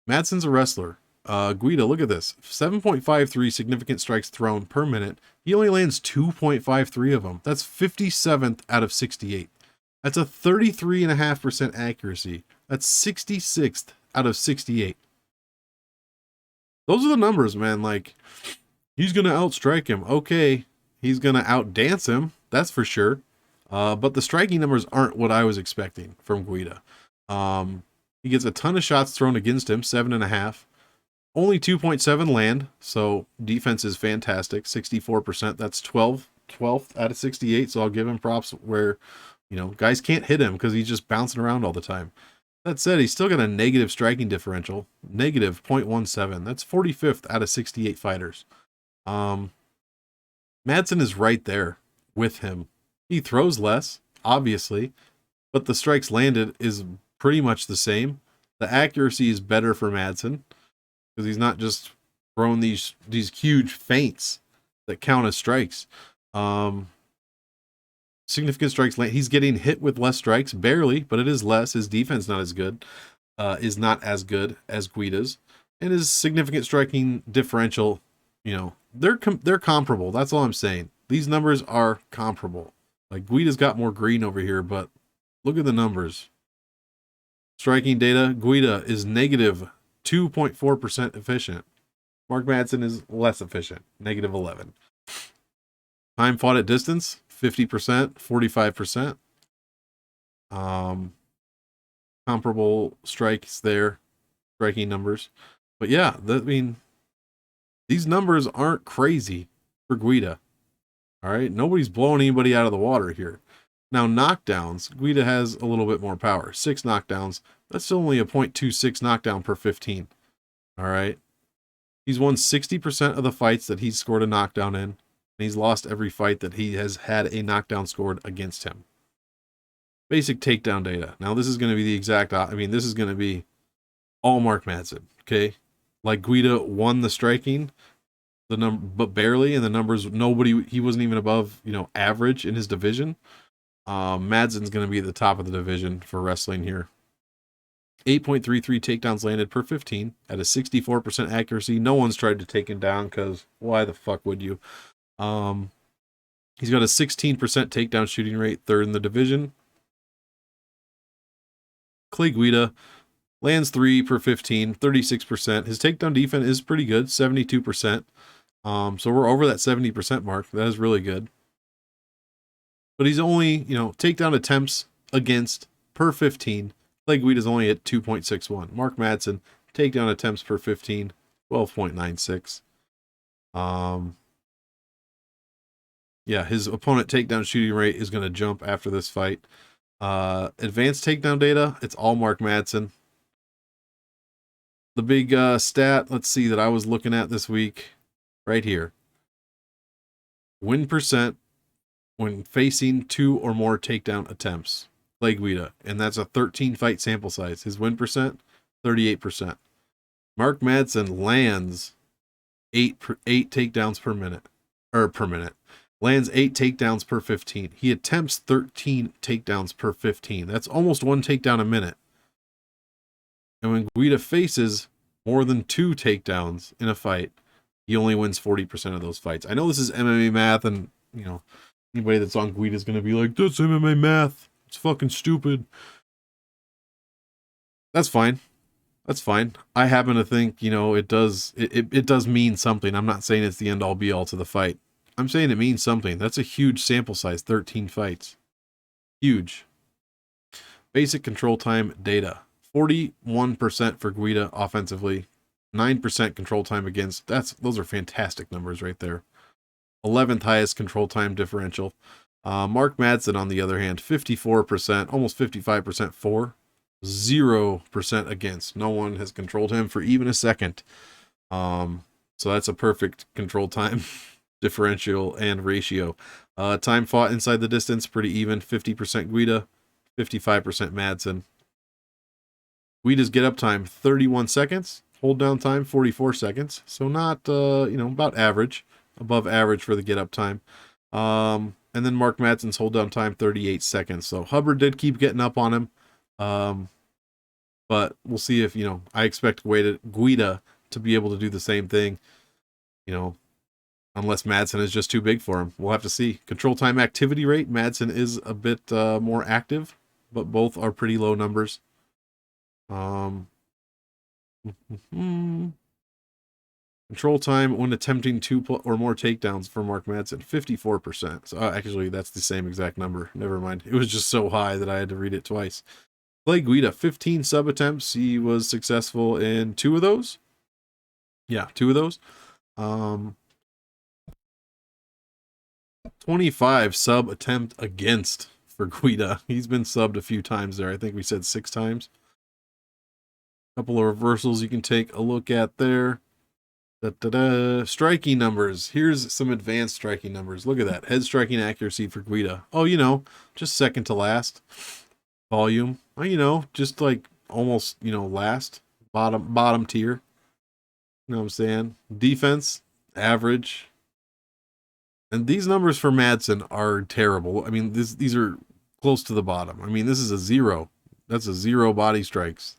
Madsen's a wrestler. Guida, look at this. 7.53 significant strikes thrown per minute. He only lands 2.53 of them. That's 57th out of 68. That's a 33.5% accuracy. That's 66th out of 68. Those are the numbers, man. Like, he's going to outstrike him. Okay, he's going to outdance him. That's for sure. But the striking numbers aren't what I was expecting from Guida. He gets a ton of shots thrown against him, 7.5. Only 2.7 land, so defense is fantastic, 64%. That's 12th out of 68, so I'll give him props where, guys can't hit him because he's just bouncing around all the time. That said, he's still got a negative striking differential, negative 0.17. That's 45th out of 68 fighters. Madsen is right there with him. He throws less, obviously, but the strikes landed is pretty much the same. The accuracy is better for Madsen because he's not just throwing these huge feints that count as strikes. significant strikes land. He's getting hit with less strikes, barely, but it is less. His defense not as good, is not as good as Guida's, and his significant striking differential, you know, they're comparable. That's all I'm saying. These numbers are comparable. Like Guida's got more green over here, but look at the numbers. Striking data, Guida is negative 2.4% efficient. Mark Madsen is less efficient, negative 11. Time fought at distance, 50%, 45%. Comparable strikes there, striking numbers. But yeah, I mean, these numbers aren't crazy for Guida. All right, nobody's blowing anybody out of the water here. Now, knockdowns, Guida has a little bit more power. 6 knockdowns, that's only a 0.26 knockdown per 15. All right. He's won 60% of the fights that he's scored a knockdown in, and he's lost every fight that he has had a knockdown scored against him. Basic takedown data. Now, this is going to be the exact, this is going to be all Mark Madsen, okay? Like Guida won the striking, but barely, and the numbers, he wasn't even above, average in his division. Madsen's going to be at the top of the division for wrestling here. 8.33 takedowns landed per 15 at a 64% accuracy. No one's tried to take him down because why the fuck would you? He's got a 16% takedown shooting rate, third in the division. Clay Guida lands 3 per 15, 36%. His takedown defense is pretty good, 72%. So we're over that 70% mark. That is really good. But he's only, takedown attempts against per 15. Clay Guida's only at 2.61. Mark Madsen, takedown attempts per 15, 12.96. Yeah, his opponent takedown shooting rate is going to jump after this fight. Advanced takedown data, it's all Mark Madsen. The big stat, let's see, that I was looking at this week, right here. Win percent when facing 2 or more takedown attempts. Clay Guida, and that's a 13 fight sample size. His win percent, 38%. Mark Madsen lands 8 takedowns per minute. Lands 8 takedowns per 15. He attempts 13 takedowns per 15. That's almost 1 takedown a minute. And when Guida faces more than 2 takedowns in a fight, he only wins 40% of those fights. I know this is MMA math, and anybody that's on Guida is going to be like, that's MMA math. It's fucking stupid. That's fine. That's fine. I happen to think, it does mean something. I'm not saying it's the end all be all to the fight. I'm saying it means something. That's a huge sample size, 13 fights. Huge. Basic control time data. 41% for Guida offensively. 9% control time against. Those are fantastic numbers right there. 11th highest control time differential. Mark Madsen, on the other hand, 54%, almost 55% for, 0% against. No one has controlled him for even a second. So that's a perfect control time differential and ratio. Time fought inside the distance, pretty even. 50% Guida, 55% Madsen. Guida's get up time, 31 seconds. Hold down time, 44 seconds. So not, about average. Above average for the get up time. And then Mark Madsen's hold down time, 38 seconds. So Hubbard did keep getting up on him. But we'll see if, I expect Guida to be able to do the same thing, unless Madsen is just too big for him. We'll have to see. Control time activity rate, Madsen is a bit more active, but both are pretty low numbers. Control time when attempting 2 or more takedowns for Mark Madsen, 54%. So actually, that's the same exact number. Never mind. It was just so high that I had to read it twice. Clay Guida, 15 sub attempts. He was successful in 2 of those. Yeah, 2 of those. 25 sub attempt against for Guida. He's been subbed a few times there. I think we said 6 times. A couple of reversals you can take a look at there. Striking numbers. Here's some advanced striking numbers. Look at that. Head striking accuracy for Guida. Oh, just second to last. Volume. Oh, just like almost, last. Bottom tier. You know what I'm saying? Defense, average. And these numbers for Madsen are terrible. I mean, these are close to the bottom. I mean, this is a 0. That's a 0 body strikes.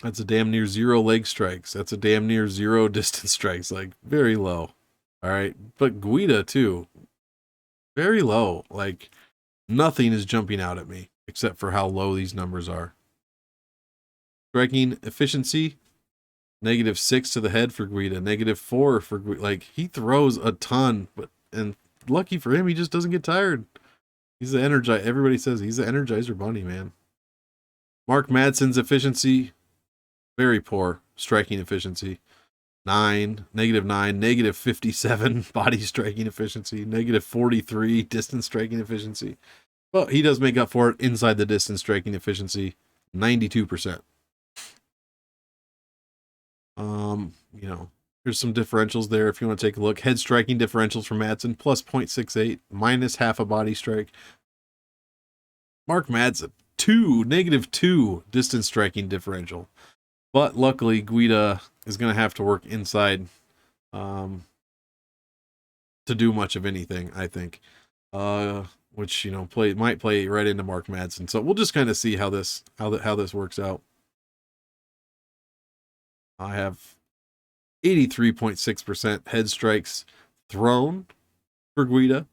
That's a damn near 0 leg strikes. That's a damn near 0 distance strikes. Like, very low. All right. But Guida, too. Very low. Like, nothing is jumping out at me except for how low these numbers are. Striking efficiency, -6 to the head for Guida, -4 for Guida. Like, he throws a ton, and lucky for him, he just doesn't get tired. He's the energizer. Everybody says he's the Energizer Bunny, man. Mark Madsen's efficiency, very poor. Striking efficiency, 9, -9, -57 body striking efficiency, -43 distance striking efficiency. Well, he does make up for it inside the distance striking efficiency, 92%. You know, there's some differentials there if you want to take a look. Head striking differentials for Madsen, plus 0.68, minus half a body strike. Mark Madsen, -2 distance striking differential. But luckily, Guida is going to have to work inside to do much of anything, I think. Which, you know, might play right into Mark Madsen. So we'll just kind of see how this works out. I have 83.6% head strikes thrown for Guida,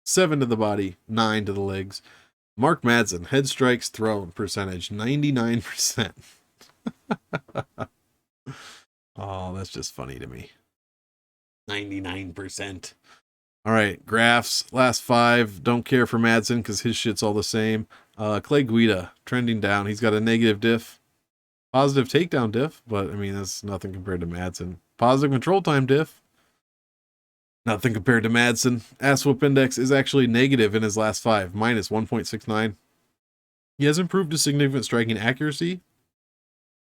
7 to the body, 9 to the legs. Mark Madsen, head strikes thrown percentage, 99%. Oh, that's just funny to me. 99%. All right, graphs, last 5. Don't care for Madsen because his shit's all the same. Clay Guida, trending down. He's got a negative diff. Positive takedown diff, but I mean, that's nothing compared to Madsen. Positive control time diff. Nothing compared to Madsen. Ass whoop index is actually negative in his last 5, -1.69. He has improved his significant striking accuracy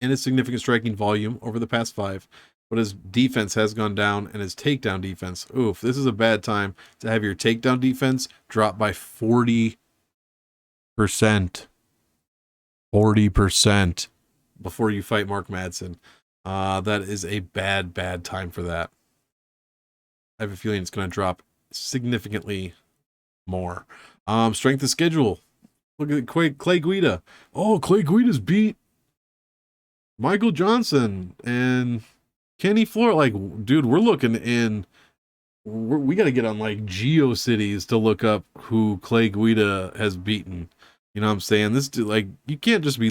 and his significant striking volume over the past 5, but his defense has gone down and his takedown defense. Oof, this is a bad time to have your takedown defense drop by 40%. 40%. Before you fight Mark Madsen. That is a bad time for that. I have a feeling it's going to drop significantly more. Strength of schedule. Look at Clay Guida. Oh, Clay Guida's beat Michael Johnson and Kenny Floor. Like, dude, we're looking in. We got to get on like GeoCities to look up who Clay Guida has beaten. You know what I'm saying? This dude, like, you can't just be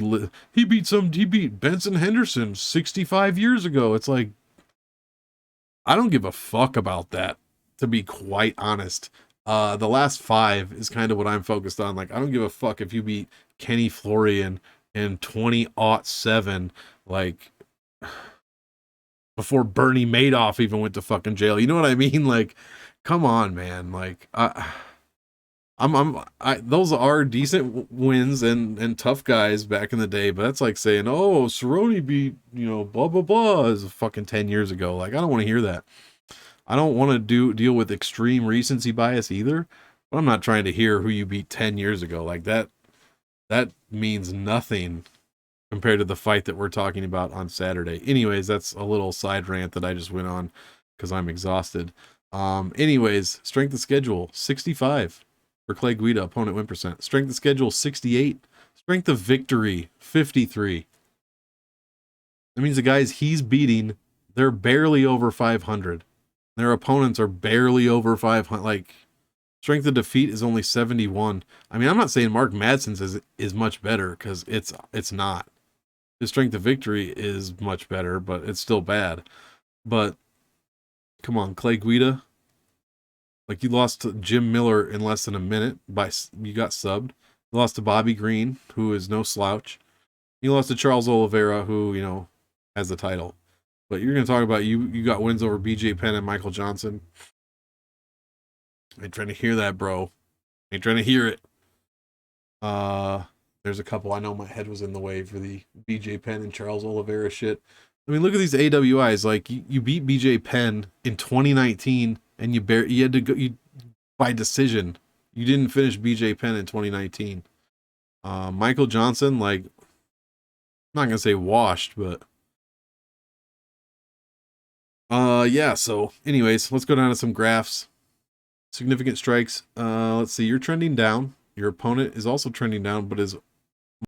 he beat Benson Henderson 65 years ago. It's like, I don't give a fuck about that, to be quite honest. The last 5 is kind of what I'm focused on. Like, I don't give a fuck if you beat Kenny Florian in 2007, like before Bernie Madoff even went to fucking jail. You know what I mean? Like, come on, man. Like, those are decent wins and tough guys back in the day, but that's like saying, oh, Cerrone beat, you know, blah, blah, blah, is fucking 10 years ago. Like, I don't want to hear that. I don't want to deal with extreme recency bias either, but I'm not trying to hear who you beat 10 years ago. Like, that means nothing compared to the fight that we're talking about on Saturday. Anyways, that's a little side rant that I just went on because I'm exhausted. Anyways, strength of schedule, 65. For Clay Guida, opponent win percent. Strength of schedule, 68. Strength of victory, 53. That means the guys he's beating, they're barely over 500. Their opponents are barely over 500. Like, strength of defeat is only 71. I mean, I'm not saying Mark Madsen's is much better, because it's not. His strength of victory is much better, but it's still bad. But, come on, Clay Guida. Like, you lost to Jim Miller in less than a minute. You got subbed. You lost to Bobby Green, who is no slouch. You lost to Charles Oliveira, who, you know, has the title. But you're going to talk about you got wins over BJ Penn and Michael Johnson. I ain't trying to hear that, bro. I ain't trying to hear it. There's a couple. I know my head was in the way for the BJ Penn and Charles Oliveira shit. I mean, look at these AWIs. Like, you beat BJ Penn in 2019, and you had to go by decision. You didn't finish BJ Penn in 2019. Michael Johnson, like, I'm not gonna say washed, but yeah. So, anyways, let's go down to some graphs. Significant strikes. Let's see. You're trending down. Your opponent is also trending down, but is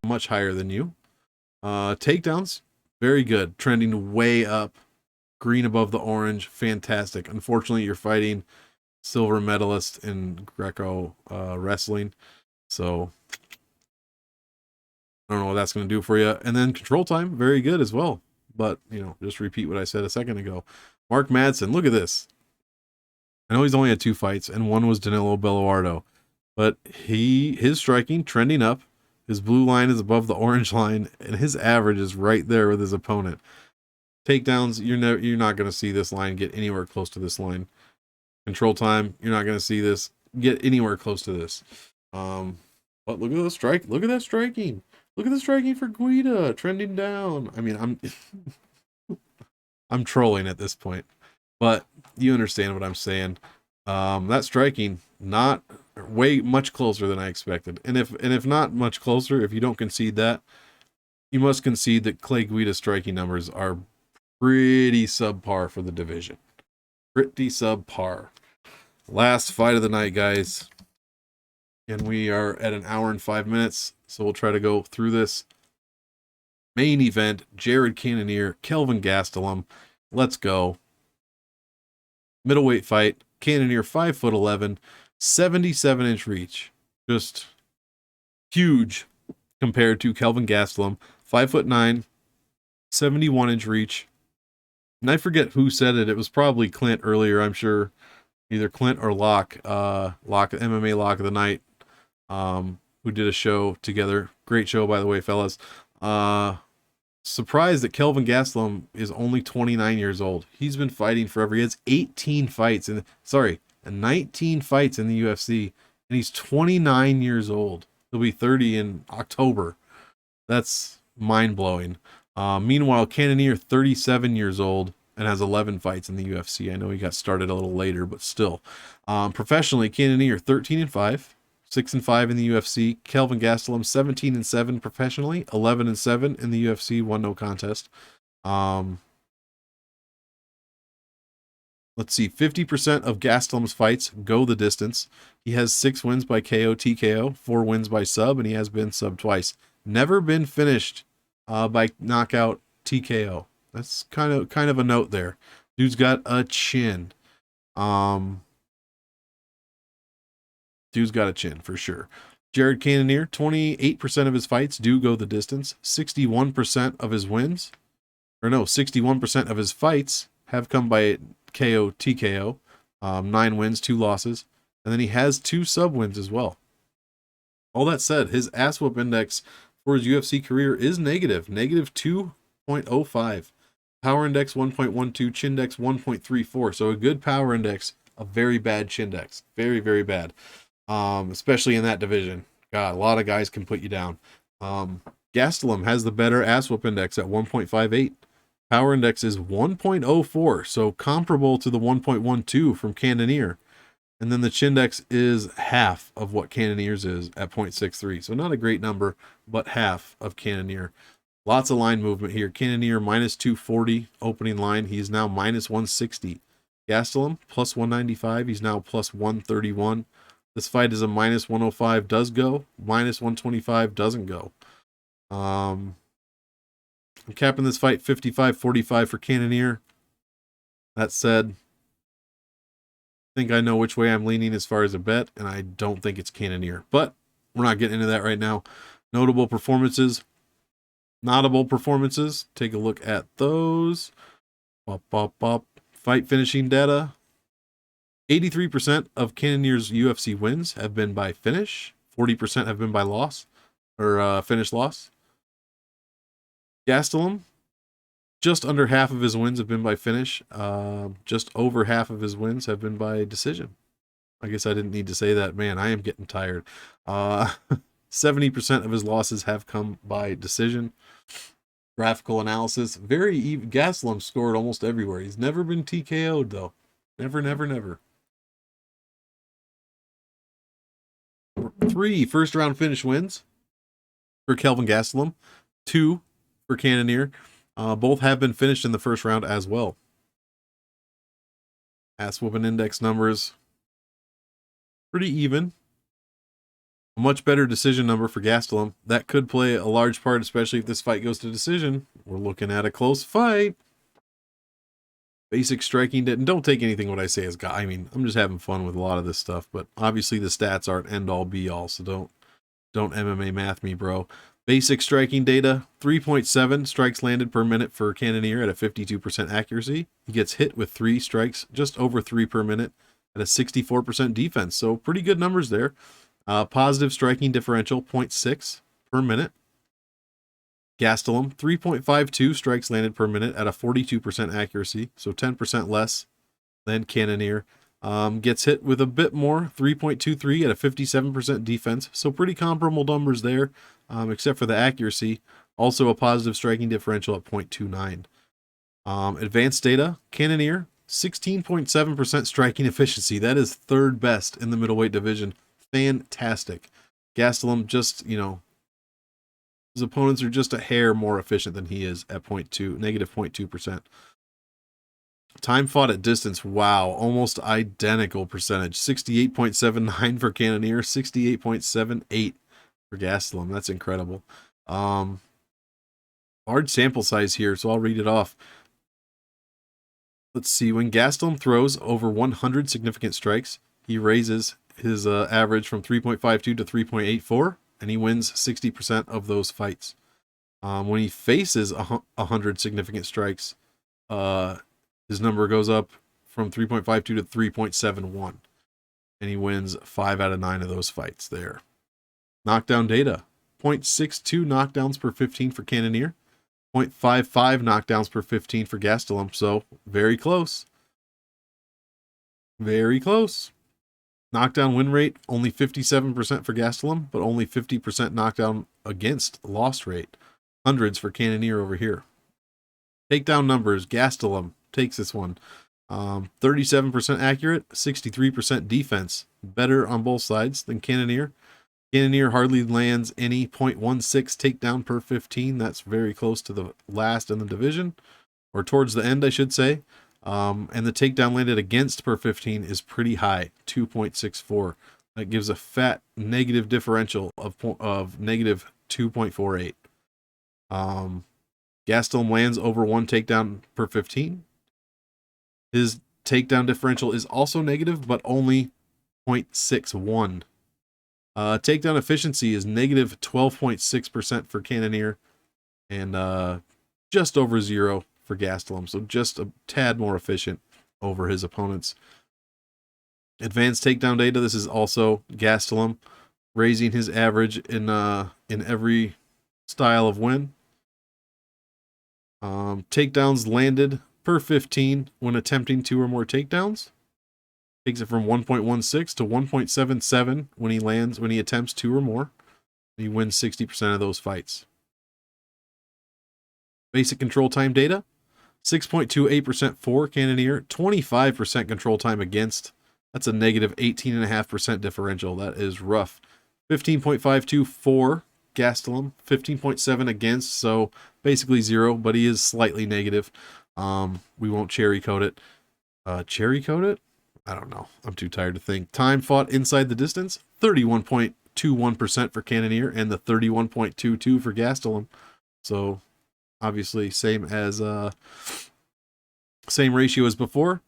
much higher than you. Takedowns, very good. Trending way up. Green above the orange. Fantastic. Unfortunately, you're fighting silver medalist in Greco wrestling. So I don't know what that's going to do for you. And then control time, very good as well. But, just repeat what I said a second ago. Mark Madsen, look at this. I know he's only had 2 fights, and one was Danilo Belluardo. But his striking trending up. His blue line is above the orange line, and his average is right there with his opponent. Takedowns, you're not going to see this line get anywhere close to this line. Control time, you're not going to see this get anywhere close to this. But look at the strike. Look at that striking. Look at the striking for Guida trending down. I mean, I'm trolling at this point, but you understand what I'm saying. That striking not way much closer than I expected, and if not much closer, if you don't concede that, you must concede that Clay Guida's striking numbers are pretty subpar for the division. Pretty subpar. Last fight of the night, guys. And we are at 1 hour and 5 minutes, so we'll try to go through this. Main event, Jared Cannonier, Kelvin Gastelum. Let's go. Middleweight fight, Cannonier 5'11", 77-inch reach. Just huge compared to Kelvin Gastelum, 5'9", 71-inch reach. And I forget who said it. It was probably Clint earlier, I'm sure. Either Clint or Locke, MMA Lock of the Night, who did a show together. Great show, by the way, fellas. Surprised that Kelvin Gaslam is only 29 years old. He's been fighting forever. He has 19 fights in the UFC, and he's 29 years old. He'll be 30 in October. That's mind-blowing. Meanwhile, Cannonier, 37 years old, and has 11 fights in the UFC. I know he got started a little later, but still. Professionally, Cannonier 13-5, 6-5 in the UFC. Kelvin Gastelum 17-7 professionally, 11-7 in the UFC. Won no contest. Let's see, 50% of Gastelum's fights go the distance. He has 6 wins by KO, TKO, 4 wins by sub, and he has been sub twice. Never been finished by knockout, TKO. That's kind of a note there. Dude's got a chin. Dude's got a chin for sure. Jared Cannonier, 28% of his fights do go the distance. 61% of his wins, 61% of his fights have come by KO, TKO. 9 wins, 2 losses. And then he has 2 sub wins as well. All that said, his ass whoop index for his UFC career is negative 2.05. Power index 1.12, Chindex 1.34. So a good power index, a very bad Chindex. Very, very bad. Especially in that division. God, a lot of guys can put you down. Gastelum has the better ass whoop index at 1.58. Power index is 1.04, so comparable to the 1.12 from Cannonier. And then the Chindex is half of what Cannonier's is at 0.63. So not a great number, but half of Cannonier. Lots of line movement here. Cannonier minus 240 opening line. He's now minus 160. Gastelum plus 195. He's now plus 131. This fight is a minus 105 does go. Minus 125 doesn't go. I'm capping this fight 55-45 for Cannonier. That said, I think I know which way I'm leaning as far as a bet, and I don't think it's Cannonier. But we're not getting into that right now. Notable performances. Notable performances. Take a look at those. Fight finishing data. 83% of Cannonier's UFC wins have been by finish. 40% have been by loss. Or finish loss. Gastelum, just under half of his wins have been by finish. Just over half of his wins have been by decision. I guess I didn't need to say that. Man, I am getting tired. 70% of his losses have come by decision. Graphical analysis. Very even. Gastelum scored almost everywhere. He's never been TKO'd, though. Never, never, never. 3 first-round finish wins for Kelvin Gastelum. 2 for Cannonier. Both have been finished in the first round as well. Ass whooping index numbers. Pretty even. A much better decision number for Gastelum. That could play a large part, especially if this fight goes to decision. We're looking at a close fight. Basic striking, and don't take anything what I say as I mean, I'm just having fun with a lot of this stuff, but obviously the stats aren't end all be all, so don't MMA math me, bro. Basic striking data, 3.7 strikes landed per minute for Cannonier at a 52% accuracy. He gets hit with 3 strikes, just over 3 per minute at a 64% defense. So pretty good numbers there. Positive striking differential, 0.6 per minute. Gastelum, 3.52 strikes landed per minute at a 42% accuracy, so 10% less than Cannonier. Gets hit with a bit more, 3.23 at a 57% defense, so pretty comparable numbers there, except for the accuracy. Also a positive striking differential at 0.29. Advanced data, Cannonier, 16.7% striking efficiency. That is third best in the middleweight division. Fantastic. Gastelum just, his opponents are just a hair more efficient than he is at negative 0.2%. Time fought at distance, wow, almost identical percentage. 68.79 for Cannonier, 68.78 for Gastelum. That's incredible. Large sample size here, so I'll read it off. Let's see, when Gastelum throws over 100 significant strikes, he raises his average from 3.52 to 3.84, and he wins 60% of those fights. When he faces 100 significant strikes, his number goes up from 3.52 to 3.71, and he wins 5 out of 9 of those fights there. Knockdown data, 0.62 knockdowns per 15 for Cannonier, 0.55 knockdowns per 15 for Gastelum, so very close. Very close. Knockdown win rate, only 57% for Gastelum, but only 50% knockdown against loss rate. Hundreds for Cannonier over here. Takedown numbers, Gastelum takes this one. 37% accurate, 63% defense. Better on both sides than Cannonier. Cannonier hardly lands any 0.16 takedown per 15. That's very close to the last in the division, or towards the end, I should say. And the takedown landed against per 15 is pretty high, 2.64. That gives a fat negative differential of negative 2.48. Gastelum lands over 1 takedown per 15. His takedown differential is also negative, but only 0.61. Takedown efficiency is negative 12.6% for Cannonier, and just over 0 for Gastelum, so just a tad more efficient over his opponents. Advanced takedown data, this is also Gastelum raising his average in every style of win. Takedowns landed per 15 when attempting 2 or more takedowns. Takes it from 1.16 to 1.77 when he attempts 2 or more. He wins 60% of those fights. Basic control time data, 6.28% for Cannonier, 25% control time against. That's a negative 18.5% differential. That is rough. 15.52 for Gastelum, 15.7 against, so basically 0, but he is slightly negative. We won't cherry coat it. Cherry coat it? I don't know. I'm too tired to think. Time fought inside the distance, 31.21% for Cannonier and the 31.22 for Gastelum. So obviously same ratio as before.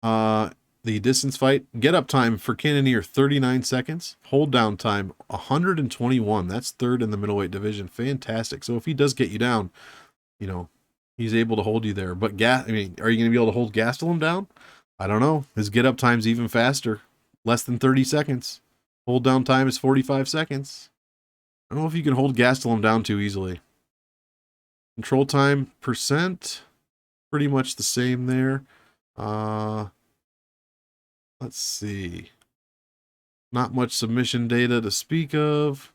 The distance fight, get up time for Cannonier 39 seconds, hold down time 121. That's third in the middleweight division. Fantastic. So if he does get you down, he's able to hold you there. But are you going to be able to hold Gastelum down? I don't know. His get up time's even faster, less than 30 seconds. Hold down time is 45 seconds. I don't know if you can hold Gastelum down too easily. Control time percent, pretty much the same there. Let's see. Not much submission data to speak of.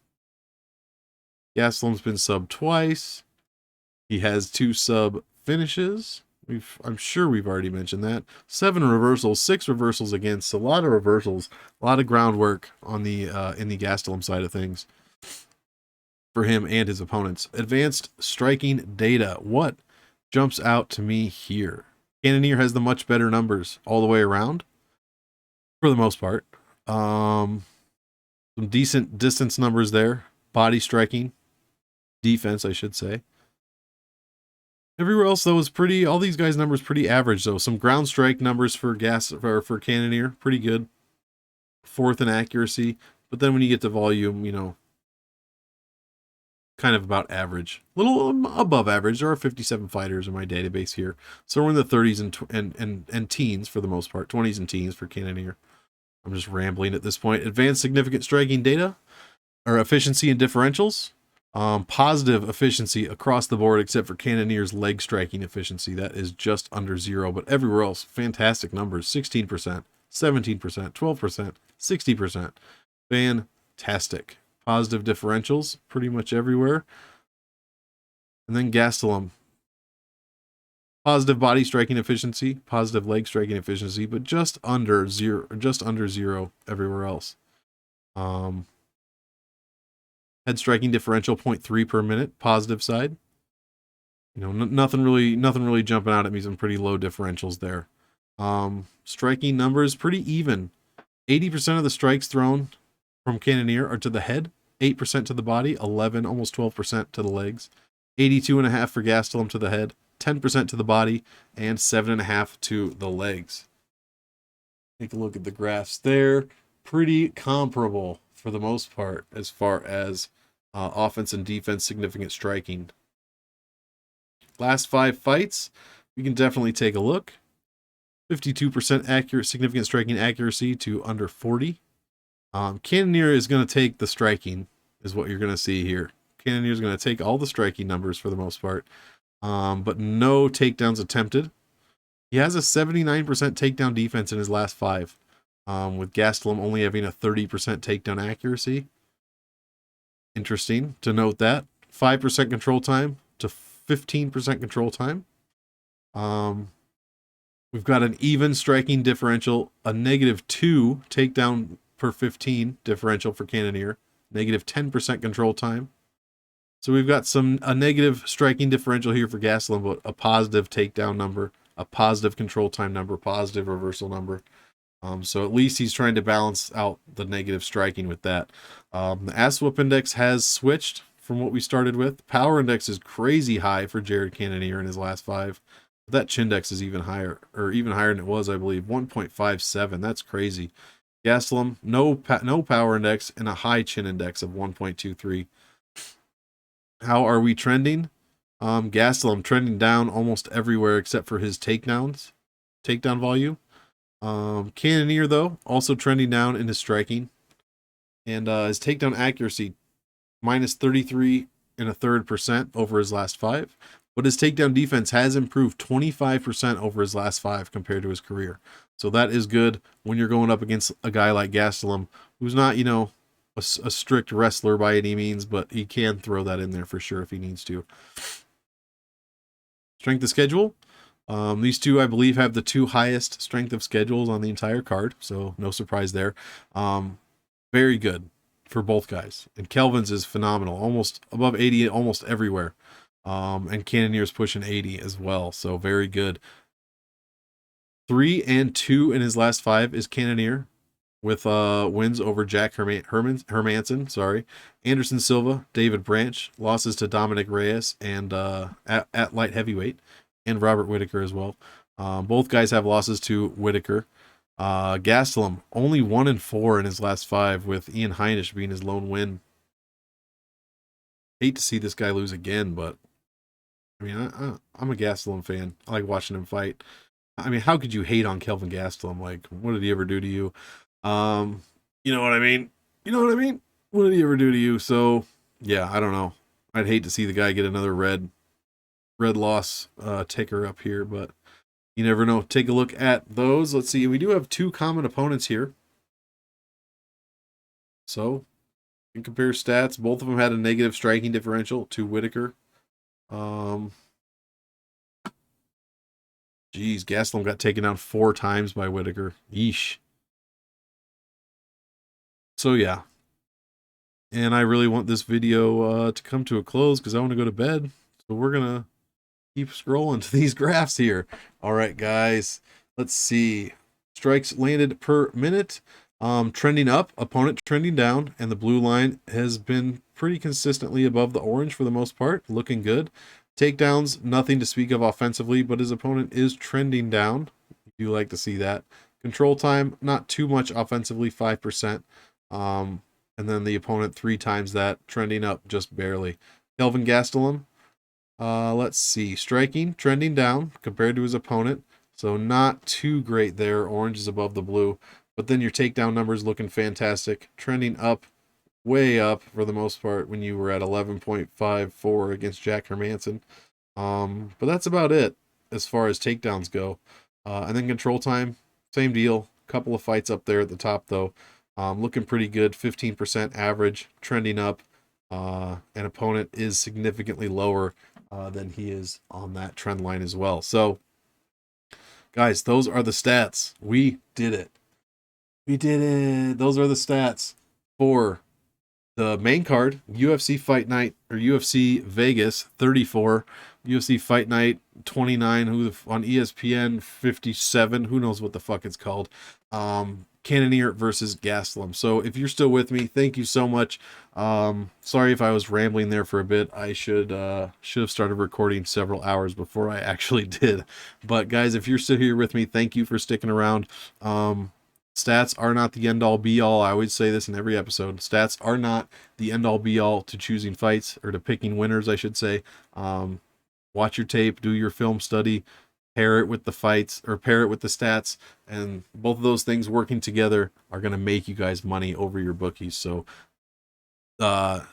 Gastelum's been subbed twice. He has 2 sub finishes. I'm sure we've already mentioned that. 7 reversals, 6 reversals against. A lot of reversals, a lot of groundwork on the in the Gastelum side of things for him and his opponents. Advanced striking data. What jumps out to me here? Cannonier has the much better numbers all the way around, for the most part. Some decent distance numbers there. Body striking. Defense, I should say. Everywhere else, though, is pretty... All these guys' numbers pretty average, though. Some ground strike numbers for Cannonier. Pretty good. Fourth in accuracy. But then when you get to volume, you know, kind of about average. A little above average. There are 57 fighters in my database here. So we're in the 30s and teens for the most part. 20s and teens for Cannonier. I'm just rambling at this point. Advanced significant striking data, or efficiency and differentials. Positive efficiency across the board except for Cannonier's leg striking efficiency. That is just under 0, but everywhere else, fantastic numbers. 16%, 17%, 12%, 60%. Fantastic. Positive differentials pretty much everywhere. And then Gastelum. Positive body striking efficiency, positive leg striking efficiency, but just under 0 everywhere else. Head striking differential 0.3 per minute, positive side. You know, nothing really jumping out at me. Some pretty low differentials there. Striking numbers pretty even. 80% of the strikes thrown from Cannonier are to the head, 8% to the body, 11, almost 12% to the legs, 82.5 for Gastelum to the head, 10% to the body, and 7.5 to the legs. Take a look at the graphs there. Pretty comparable for the most part as far as offense and defense significant striking. Last 5 fights, we can definitely take a look. 52% accurate significant striking accuracy to under 40. Cannonier is going to take the striking, is what you're going to see here. Cannonier is going to take all the striking numbers for the most part, but no takedowns attempted. He has a 79% takedown defense in his last 5, with Gastelum only having a 30% takedown accuracy. Interesting to note that. 5% control time to 15% control time. We've got an even striking differential, a -2 takedown per 15 differential for Cannonier, -10% control time. So we've got a negative striking differential here for Gastelum, but a positive takedown number, a positive control time number, positive reversal number. So at least he's trying to balance out the negative striking with that. The ass whoop index has switched from what we started with. Power index is crazy high for Jared Cannonier in his last 5. That chin index is even higher, or even higher than it was, I believe. 1.57. That's crazy. Gastelum, no power index and a high chin index of 1.23. How are we trending? Gastelum trending down almost everywhere except for his takedown volume. Cannonier, though, also trending down in his striking. And his takedown accuracy, -33.33% over his last 5. But his takedown defense has improved 25% over his last 5 compared to his career. So that is good when you're going up against a guy like Gastelum, who's not, you know, a strict wrestler by any means, but he can throw that in there for sure if he needs to. Strength of schedule. These two, I believe, have the 2 highest strength of schedules on the entire card, so no surprise there. Very good for both guys. And Kelvin's is phenomenal, almost above 80 almost everywhere. And Cannonier's pushing 80 as well, so very good. 3 and 2 in his last 5 is Cannonier, with wins over Jack Hermanson, Anderson Silva, David Branch, losses to Dominic Reyes and at light heavyweight, and Robert Whitaker as well. Both guys have losses to Whitaker. Gastelum only 1 and 4 in his last 5, with Ian Heinisch being his lone win. Hate to see this guy lose again, but I mean, I'm a Gastelum fan. I like watching him fight. I mean, how could you hate on Kelvin Gastelum? Like, what did he ever do to you? You know what I mean? What did he ever do to you? So, yeah, I don't know. I'd hate to see the guy get another red loss ticker up here, but you never know. Take a look at those. Let's see. We do have 2 common opponents here. So, you can compare stats. Both of them had a negative striking differential to Whitaker. Gastelum got taken out 4 times by Whitaker. Yeesh. So, yeah. And I really want this video to come to a close because I want to go to bed. So we're going to keep scrolling to these graphs here. All right, guys. Let's see. Strikes landed per minute. Trending up, opponent trending down, and the blue line has been pretty consistently above the orange for the most part, looking good. Takedowns, nothing to speak of offensively, but his opponent is trending down. You like to see that. Control time, not too much offensively, 5%. And then the opponent 3 times that, trending up just barely. Kelvin Gastelum, let's see. Striking, trending down compared to his opponent. So not too great there. Orange is above the blue. But then your takedown numbers looking fantastic. Trending up, way up for the most part when you were at 11.54 against Jack Hermanson. But that's about it as far as takedowns go. And then control time, same deal. Couple of fights up there at the top though. Looking pretty good, 15% average, trending up. An opponent is significantly lower than he is on that trend line as well. So, guys, those are the stats. We did it. We did it. Those are the stats for the main card, UFC Fight Night, or UFC Vegas 34, UFC Fight Night 29, on ESPN 57, who knows what the fuck it's called. Cannonier versus Gaslam. So if you're still with me, thank you so much. Sorry if I was rambling there for a bit. I should have started recording several hours before I actually did. But guys, if you're still here with me, thank you for sticking around. Stats are not the end-all be-all. I always say this in every episode. Stats are not the end-all be-all to choosing fights, or to picking winners, I should say. Watch your tape, do your film study, pair it with the fights, or pair it with the stats, and both of those things working together are going to make you guys money over your bookies. So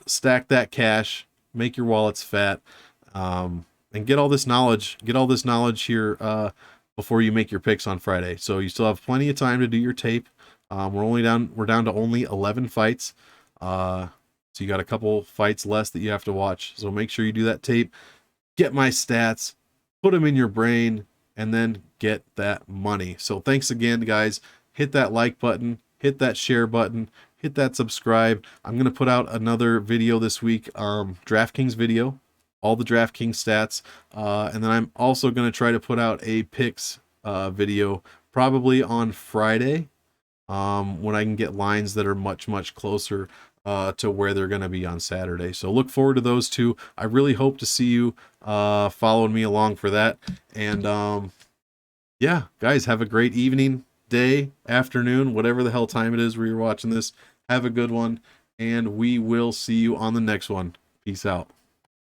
stack that cash, make your wallets fat, and get all this knowledge. Get all this knowledge here before you make your picks on Friday. So you still have plenty of time to do your tape. We're down to only 11 fights. So you got a couple fights less that you have to watch. So make sure you do that tape. Get my stats, put them in your brain, and then get that money. So thanks again, guys. Hit that like button, hit that share button, hit that subscribe. I'm going to put out another video this week, DraftKings video, all the DraftKings stats. And then I'm also going to try to put out a picks video probably on Friday, when I can get lines that are much, much closer to where they're going to be on Saturday. So look forward to those two. I really hope to see you following me along for that. And yeah, guys, have a great evening, day, afternoon, whatever the hell time it is where you're watching this. Have a good one, and we will see you on the next one. Peace out.